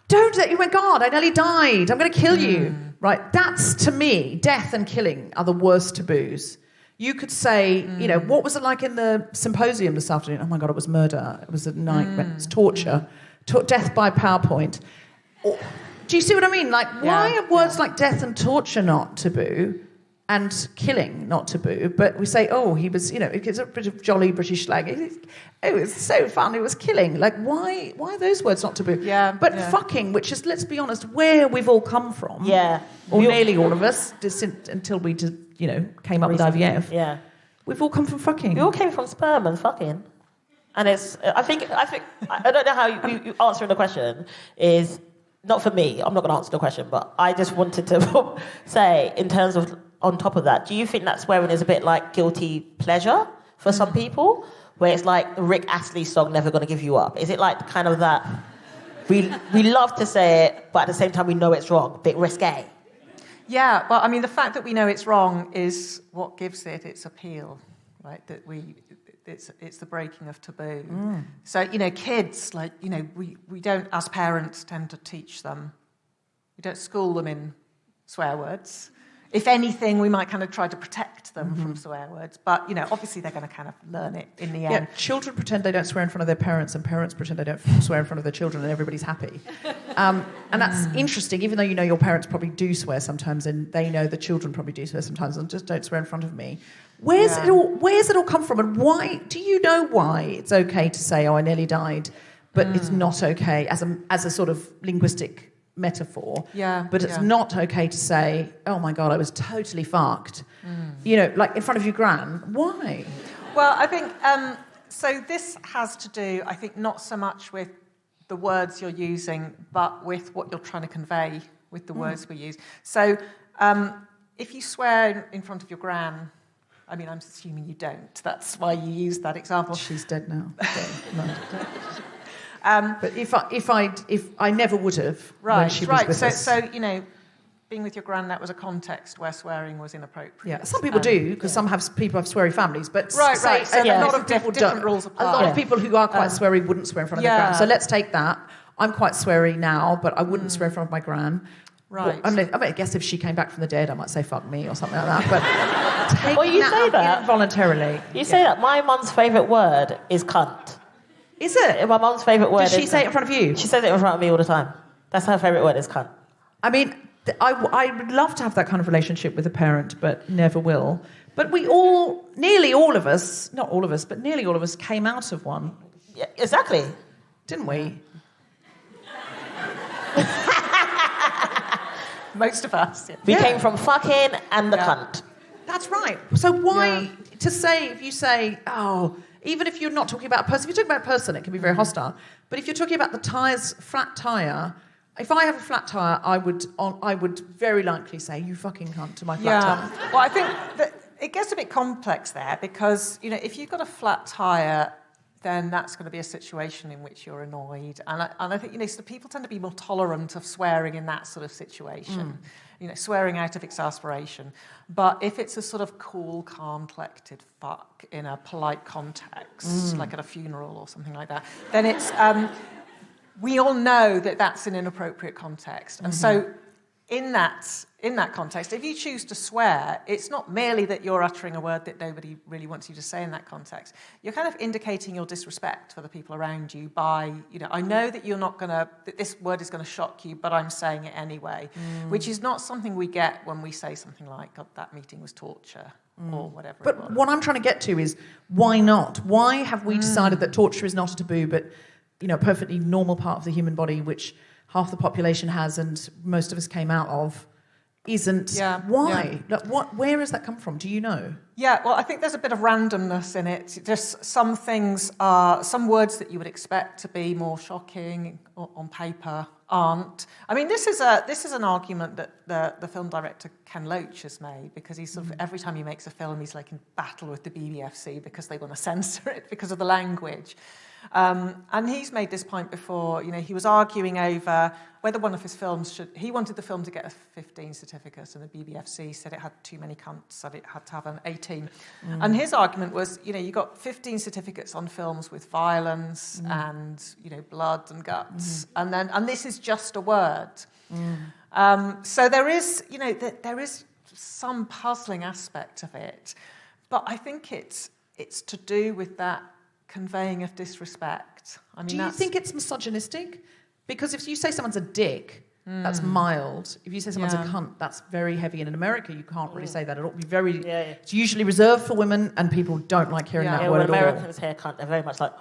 don't, oh my God, I nearly died, I'm going to kill you. Right? That's, to me, death and killing are the worst taboos. You could say, what was it like in the symposium this afternoon? Oh my God, it was murder. It was a nightmare. It was torture. Death by PowerPoint. Do you see what I mean? Like, why are words like death and torture not taboo and killing not taboo? But we say, oh, he was, it's a bit of jolly British slang. It was so fun, it was killing. Like, why are those words not taboo? But fucking, which is, let's be honest, where we've all come from. Yeah. Or nearly all of us, until we just, came up with IVF. Yeah. We've all come from fucking. We all came from sperm and fucking. And it's, I think, I don't know how you answering the question is, not for me, I'm not going to answer the question, but I just wanted to say, in terms of, on top of that, do you think that swearing is a bit like guilty pleasure for some people? Where it's like the Rick Astley song, Never Gonna Give You Up? Is it like kind of that, we love to say it, but at the same time we know it's wrong, a bit risque? Yeah, well, I mean, the fact that we know it's wrong is what gives it its appeal, right? That it's the breaking of taboo. So, kids, like, we don't, as parents, tend to teach them. We don't school them in swear words. If anything, we might kind of try to protect them from swear words. But, obviously they're going to kind of learn it in the end. Yeah, children pretend they don't swear in front of their parents, and parents pretend they don't swear in front of their children, and everybody's happy. And that's interesting, even though your parents probably do swear sometimes, and they know the children probably do swear sometimes, and just don't swear in front of me. Where's it all come from, and why? Do you know why it's okay to say, oh, I nearly died, but it's not okay as a sort of linguistic metaphor? But it's not okay to say, oh my God, I was totally fucked. Like in front of your gran. Why? Well, I think so this has to do, I think, not so much with the words you're using, but with what you're trying to convey with the words we use. So if you swear in front of your gran, I mean, I'm assuming you don't. That's why you used that example. She's dead now. But if I never would have, when she was with us. So being with your gran, that was a context where swearing was inappropriate. Yeah, some people do, because some people have sweary families. But So a lot of different rules apply. A lot of people who are quite sweary wouldn't swear in front of their gran. So let's take that. I'm quite sweary now, but I wouldn't swear in front of my gran. Right. Well, I guess if she came back from the dead, I might say fuck me or something like that. But taking you say that involuntarily. You say that. My mum's favourite word is cunt. Is it? My mum's favourite word. Does she say it in front of you? She says it in front of me all the time. That's her favourite word is cunt. I mean, I would love to have that kind of relationship with a parent, but never will. But nearly all of us, not all of us, but nearly all of us came out of one. Yeah, exactly. Didn't we? Most of us. Yeah. We came from fucking and the cunt. That's right. So why to say, if you say, oh, even if you're not talking about a person, if you're talking about a person, it can be very hostile. But if you're talking about the flat tyre, if I have a flat tyre, I would very likely say, you fucking cunt to my flat tyre. Well, I think that it gets a bit complex there because, if you've got a flat tyre, then that's going to be a situation in which you're annoyed. And I think, so people tend to be more tolerant of swearing in that sort of situation, swearing out of exasperation. But if it's a sort of cool, calm, collected fuck in a polite context, like at a funeral or something like that, then it's, we all know that that's an inappropriate context. And so in that context, if you choose to swear, it's not merely that you're uttering a word that nobody really wants you to say in that context. You're kind of indicating your disrespect for the people around you by, I know that that this word is going to shock you, but I'm saying it anyway, which is not something we get when we say something like, God, that meeting was torture, or whatever. But what I'm trying to get to is, why not? Why have we decided that torture is not a taboo, but, a perfectly normal part of the human body, which half the population has and most of us came out of, isn't? Yeah. Why? Yeah. Like, where has that come from? Do you know? Yeah, well, I think there's a bit of randomness in it. Just some words that you would expect to be more shocking on paper aren't. I mean, this is an argument that the film director Ken Loach has made, because he's sort of, every time he makes a film, he's like in battle with the BBFC because they want to censor it because of the language. And he's made this point before. He was arguing over whether one of his films he wanted the film to get a 15 certificate, and the BBFC said it had too many cunts, said it had to have an 18. And his argument was, you got 15 certificates on films with violence and, blood and guts, and this is just a word. So there is, there is some puzzling aspect of it, but I think it's to do with that conveying of disrespect. I mean, do you think it's misogynistic? Because if you say someone's a dick, that's mild. If you say someone's a cunt, that's very heavy. And in America, you can't really say that at all. It's usually reserved for women, and people don't like hearing that word at all. When Americans hear cunt, they're very much like,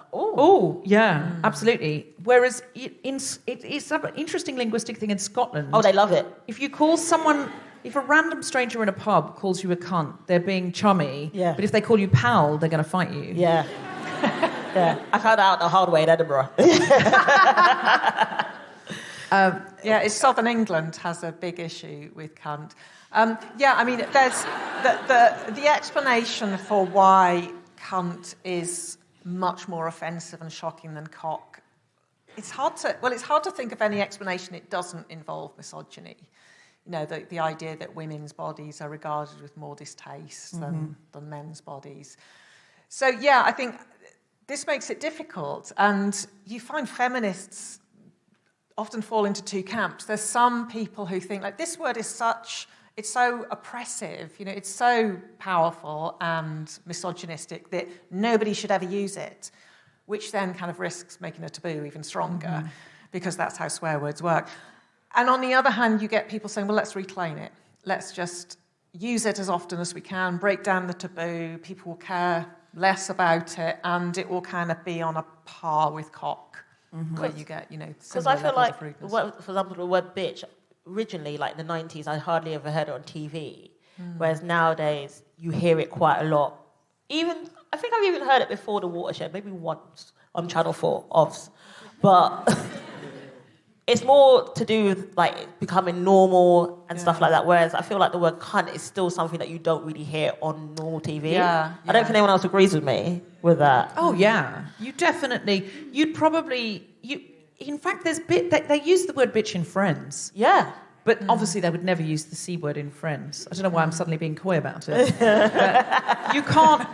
absolutely. Whereas it's an interesting linguistic thing in Scotland. Oh, they love it. If you call someone... If a random stranger in a pub calls you a cunt, they're being chummy. Yeah. But if they call you pal, they're going to fight you. Yeah. Yeah. I found out the hard way in Edinburgh. It's Southern England has a big issue with cunt. I mean, there's the explanation for why cunt is much more offensive and shocking than cock. It's hard to think of any explanation it doesn't involve misogyny. The idea that women's bodies are regarded with more distaste than men's bodies. So, I think this makes it difficult. And you find feminists often fall into two camps. There's some people who think, like, this word is it's so oppressive, it's so powerful and misogynistic that nobody should ever use it, which then kind of risks making a taboo even stronger, because that's how swear words work. And on the other hand, you get people saying, well, let's reclaim it. Let's just use it as often as we can, break down the taboo, people will care less about it, and it will kind of be on a par with cock, where you get, because I feel like, for example, the word bitch, originally, like in the 90s, I hardly ever heard it on TV, whereas nowadays, you hear it quite a lot. I think I've even heard it before the Watershed, maybe once on Channel 4, OVS, but... It's more to do with, like, becoming normal and stuff like that, whereas I feel like the word cunt is still something that you don't really hear on normal TV. I don't think anyone else agrees with me with that. Oh, yeah. You definitely... You'd probably... In fact, they use the word bitch in Friends. Yeah. But obviously they would never use the C word in Friends. I don't know why I'm suddenly being coy about it. But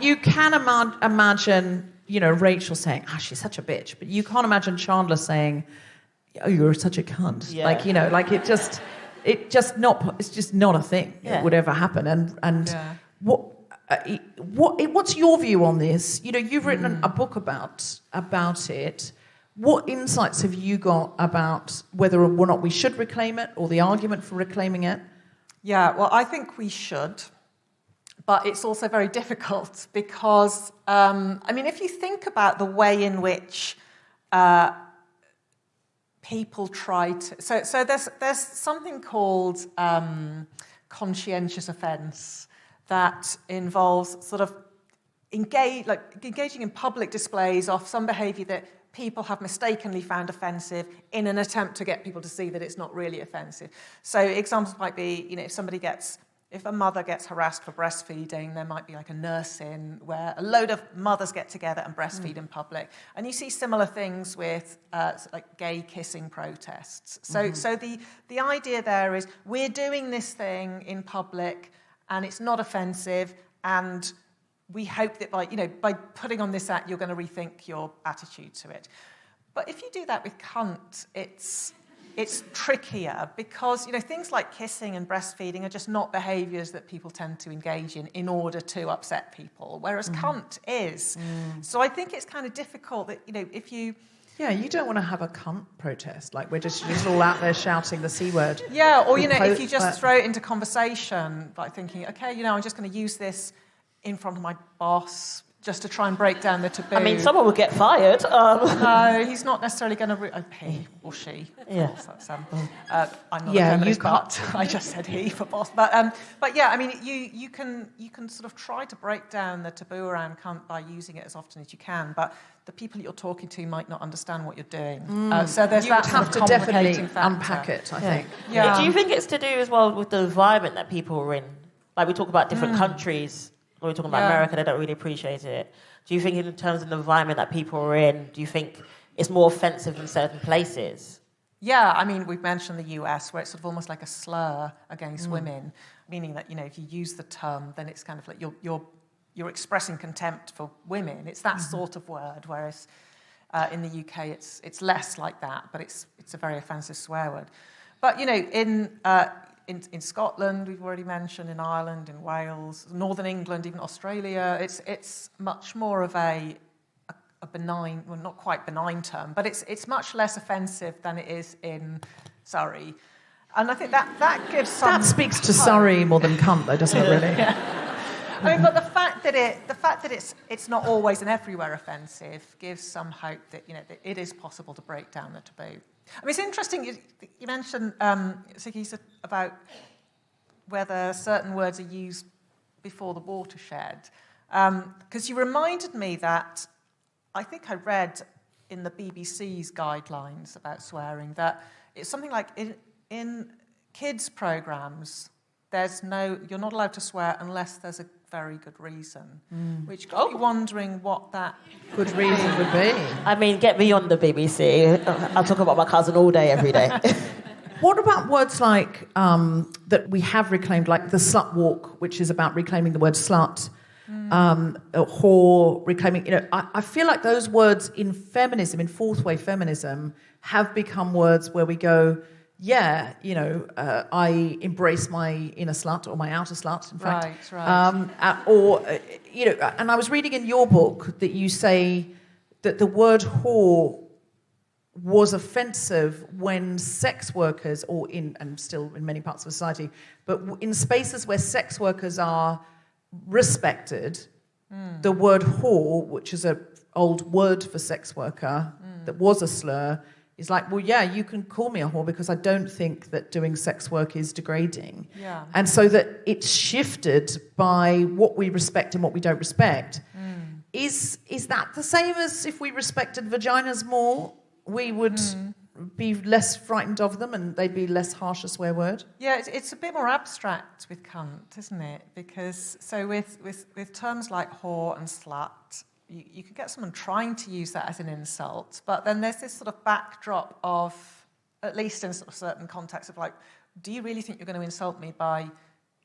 you can imagine, Rachel saying, she's such a bitch, but you can't imagine Chandler saying... Oh, you're such a cunt. Yeah. It's just not a thing that would ever happen. And what's your view on this? You've written a book about it. What insights have you got about whether or not we should reclaim it, or the argument for reclaiming it? Yeah, well, I think we should, but it's also very difficult because, if you think about the way in which people try to... So there's something called conscientious offence that involves sort of engaging in public displays of some behaviour that people have mistakenly found offensive in an attempt to get people to see that it's not really offensive. So examples might be, if somebody gets if a mother gets harassed for breastfeeding, there might be like a nurse-in where a load of mothers get together and breastfeed in public. And you see similar things with like gay kissing protests. So the idea there is we're doing this thing in public and it's not offensive, and we hope that by putting on this act, you're going to rethink your attitude to it. But if you do that with cunt, it's trickier because things like kissing and breastfeeding are just not behaviours that people tend to engage in order to upset people, whereas cunt is. So I think it's kind of difficult that if you. Yeah, you don't want to have a cunt protest. Like, we're just all out there shouting the C word. Yeah, or, if you just throw it into conversation, like thinking, okay, I'm just going to use this in front of my boss just to try and break down the taboo. I mean, someone would get fired. No, he's not necessarily going to... he or she. Yeah. That's, I'm not a feminist, but I just said he for boss. But yeah, I mean, you can sort of try to break down the taboo around cunt by using it as often as you can, but the people you're talking to might not understand what you're doing. So there's you that have sort to of definitely complicating factor. unpack it, I think. Yeah. Do you think it's to do as well with the environment that people are in? Like, we talk about different countries. When we're talking about America, they don't really appreciate it. Do you think in terms of the environment that people are in, do you think it's more offensive in certain places? Yeah, I mean, we've mentioned the US, where it's sort of almost like a slur against women, meaning that, if you use the term, then it's kind of like you're expressing contempt for women. It's that sort of word, whereas in the UK it's less like that, but it's a very offensive swear word. But, in Scotland, we've already mentioned, in Ireland, in Wales, Northern England, even Australia, it's much more of a benign, well, not quite benign term, but it's much less offensive than it is in Surrey. And I think that gives some... That speaks to Surrey more than cunt, though, doesn't it, really? Yeah. I mean, but the fact that it's not always and everywhere offensive gives some hope that, that it is possible to break down the taboo. I mean, it's interesting, you mentioned, Sikisa, about whether certain words are used before the watershed. Because you reminded me that I think I read in the BBC's guidelines about swearing that it's something like in kids' programmes, you're not allowed to swear unless there's a very good reason, which got me wondering what that good reason would be. I mean, get me on the BBC. I'll talk about my cousin all day, every day. What about words like that we have reclaimed, like the slut walk, which is about reclaiming the word slut, whore, reclaiming... I feel like those words in feminism, in fourth wave feminism, have become words where we go... Yeah, I embrace my inner slut or my outer slut, in fact. Right. And I was reading in your book that you say that the word whore was offensive when sex workers, and still in many parts of society, but in spaces where sex workers are respected, the word whore, which is an old word for sex worker that was a slur, is like, well, yeah, you can call me a whore because I don't think that doing sex work is degrading. Yeah. And so that it's shifted by what we respect and what we don't respect. Is that the same as if we respected vaginas more? We would be less frightened of them and they'd be less harsh a swear word? Yeah, it's a bit more abstract with cunt, isn't it? Because so with terms like whore and slut, you could get someone trying to use that as an insult, but then there's this sort of backdrop of, at least in sort of certain contexts, of like, do you really think you're going to insult me by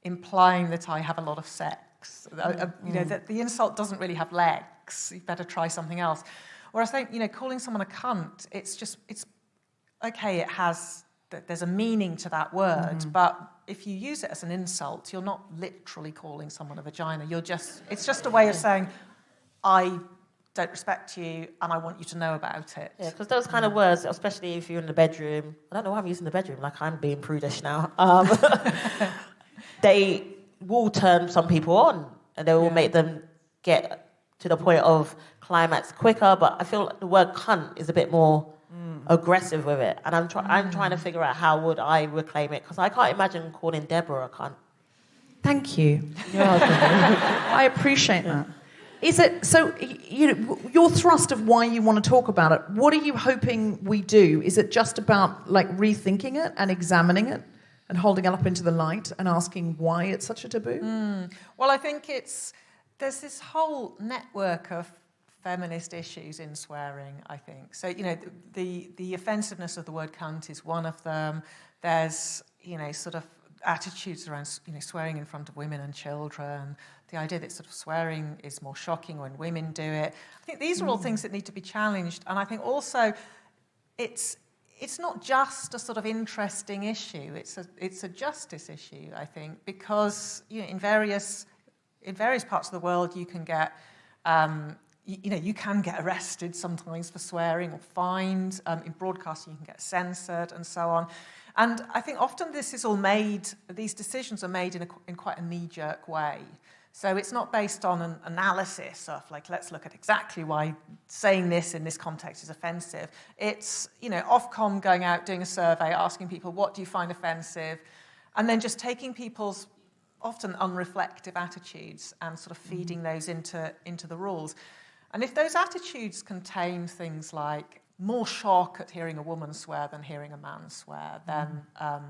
implying that I have a lot of sex? That the insult doesn't really have legs. You better try something else. Whereas I think, calling someone a cunt, it's okay, there's a meaning to that word, but if you use it as an insult, you're not literally calling someone a vagina. It's just a way of saying, I don't respect you and I want you to know about it. Yeah, because those kind of words, especially if you're in the bedroom, I don't know why I'm using the bedroom, like I'm being prudish now, they will turn some people on and they will make them get to the point of climax quicker, but I feel like the word cunt is a bit more aggressive with it, and I'm trying to figure out how would I reclaim it, because I can't imagine calling Deborah a cunt. Thank you. I appreciate that. Is it so? Your thrust of why you want to talk about it. What are you hoping we do? Is it just about like rethinking it and examining it? and holding it up into the light and asking why it's such a taboo? Well, I think there's this whole network of feminist issues in swearing, I think. So, the offensiveness of the word cunt is one of them. There's, sort of attitudes around, swearing in front of women and children. The idea that sort of swearing is more shocking when women do it. I think these are all things that need to be challenged. And I think also it's not just a sort of interesting issue. It's a justice issue, I think, because in various parts of the world you can get you can get arrested sometimes for swearing or fined. In broadcasting you can get censored and so on. And I think often these decisions are made in quite a knee-jerk way. So it's not based on an analysis of, let's look at exactly why saying this in this context is offensive. It's, Ofcom going out, doing a survey, asking people, what do you find offensive? And then just taking people's often unreflective attitudes and sort of feeding those into the rules. And if those attitudes contain things like more shock at hearing a woman swear than hearing a man swear, then, I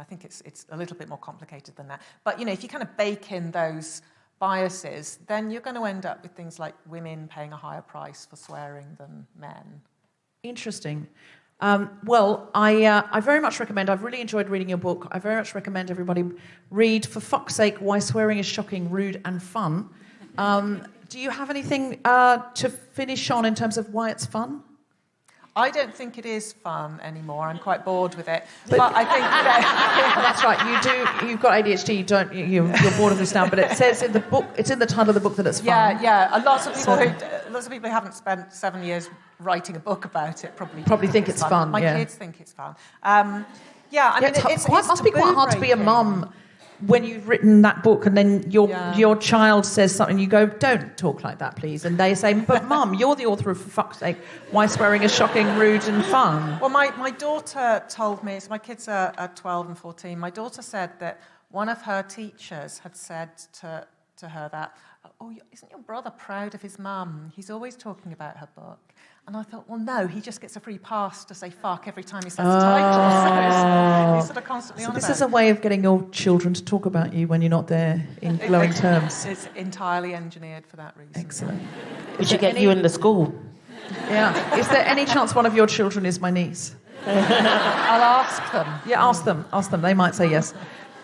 think it's a little bit more complicated than that. But, if you kind of bake in those biases, then you're going to end up with things like women paying a higher price for swearing than men. Interesting. Well, I very much recommend, I've really enjoyed reading your book. I very much recommend everybody read, for fuck's sake, Why Swearing is Shocking, Rude and Fun. Do you have anything to finish on in terms of why it's fun? I don't think it is fun anymore. I'm quite bored with it. But I think that's right. You've got ADHD. You're bored of this now. But it says in the book. It's in the title of the book that it's fun. Yeah. Lots of people who haven't spent 7 years writing a book about it probably think it's fun. My kids think it's fun. It must be quite hard to be a mum when you've written that book and then your child says something, you go, don't talk like that, please. And they say, but Mum, you're the author of, for fuck's sake, Why Swearing is Shocking, Rude and Fun. Well, my daughter told me, so my kids are 12 and 14, my daughter said that one of her teachers had said to her that, isn't your brother proud of his mum? He's always talking about her book. And I thought, well, no, he just gets a free pass to say fuck every time he says the title. So he's sort of constantly on about it. This is a way of getting your children to talk about you when you're not there in glowing terms. It's entirely engineered for that reason. Excellent. We should get you in the school. Yeah. Is there any chance one of your children is my niece? I'll ask them. Yeah, ask them. They might say yes.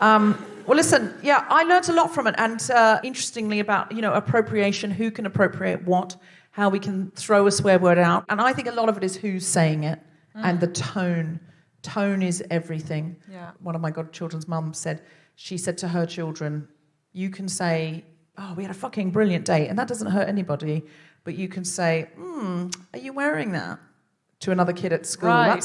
Well, listen, I learnt a lot from it. And interestingly about, appropriation, who can appropriate what, how we can throw a swear word out. And I think a lot of it is who's saying it and the tone. Tone is everything. Yeah. One of my godchildren's mums said to her children, you can say, we had a fucking brilliant day, and that doesn't hurt anybody, but you can say, are you wearing that? To another kid at school. Right.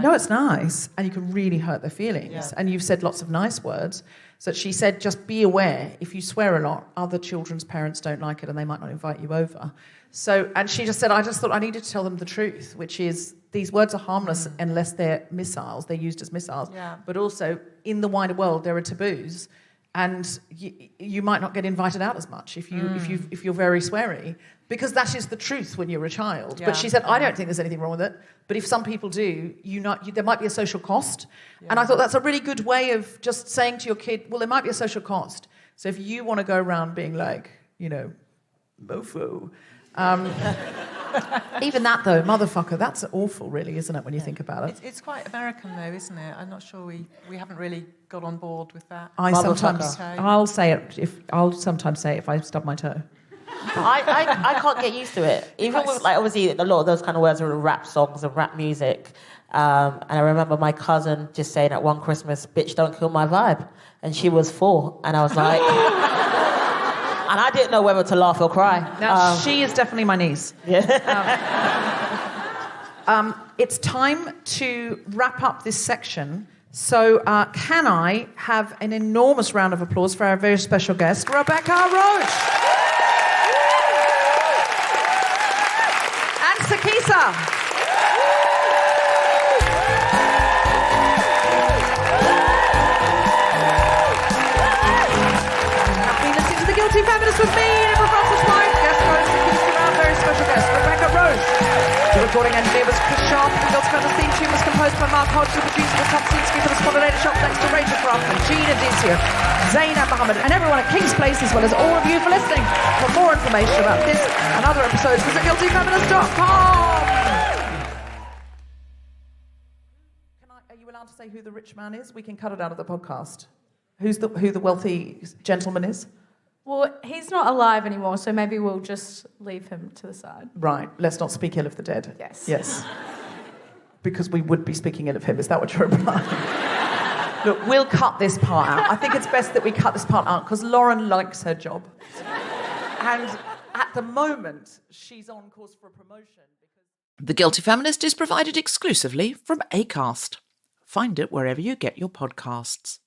No, it's nice. And you can really hurt their feelings. Yeah. And you've said lots of nice words. So she said, just be aware, if you swear a lot, other children's parents don't like it and they might not invite you over. So, and she just said, I just thought I needed to tell them the truth, which is these words are harmless unless they're missiles. They're used as missiles. Yeah. But also, in the wider world, there are taboos. And you might not get invited out as much if you're very sweary, because that is the truth when you're a child. Yeah. But she said, I don't think there's anything wrong with it. But if some people do, there might be a social cost. Yeah. And I thought that's a really good way of just saying to your kid, well, there might be a social cost. So if you want to go around being like, mofo. Even that, though, motherfucker, that's awful, really, isn't it, when you think about it? It's quite American, though, isn't it? I'm not sure we haven't really got on board with that. I'll say it if I stub my toe. I can't get used to it. Even with, obviously, a lot of those kind of words are in rap songs and rap music. And I remember my cousin just saying at one Christmas, bitch, don't kill my vibe. And she was 4. And I was like... And I didn't know whether to laugh or cry. Now, she is definitely my niece. Yeah. It's time to wrap up this section. So can I have an enormous round of applause for our very special guest, Rebecca Roache. And Sikisa. Guilty Feminist with me, Emma Francis White, guest host, Sikisa, our very special guest, Rebecca Roache. The recording engineer was Chris Sharp, the Girls' Feminist theme tune was composed by Mark Hodge, the producer was Tom Sinsky, for the spotted shop next to Rachel Duff and Gina Dizier, Zainab Mohammed, and everyone at King's Place, as well as all of you for listening. For more information about this and other episodes, visit guiltyfeminist.com. Are you allowed to say who the rich man is? We can cut it out of the podcast. Who the wealthy gentleman is? Well, he's not alive anymore, so maybe we'll just leave him to the side. Right. Let's not speak ill of the dead. Yes. Yes. Because we would be speaking ill of him. Is that what you're implying? Look, we'll cut this part out. I think it's best that we cut this part out because Lauren likes her job. And at the moment, she's on course for a promotion. The Guilty Feminist is provided exclusively from Acast. Find it wherever you get your podcasts.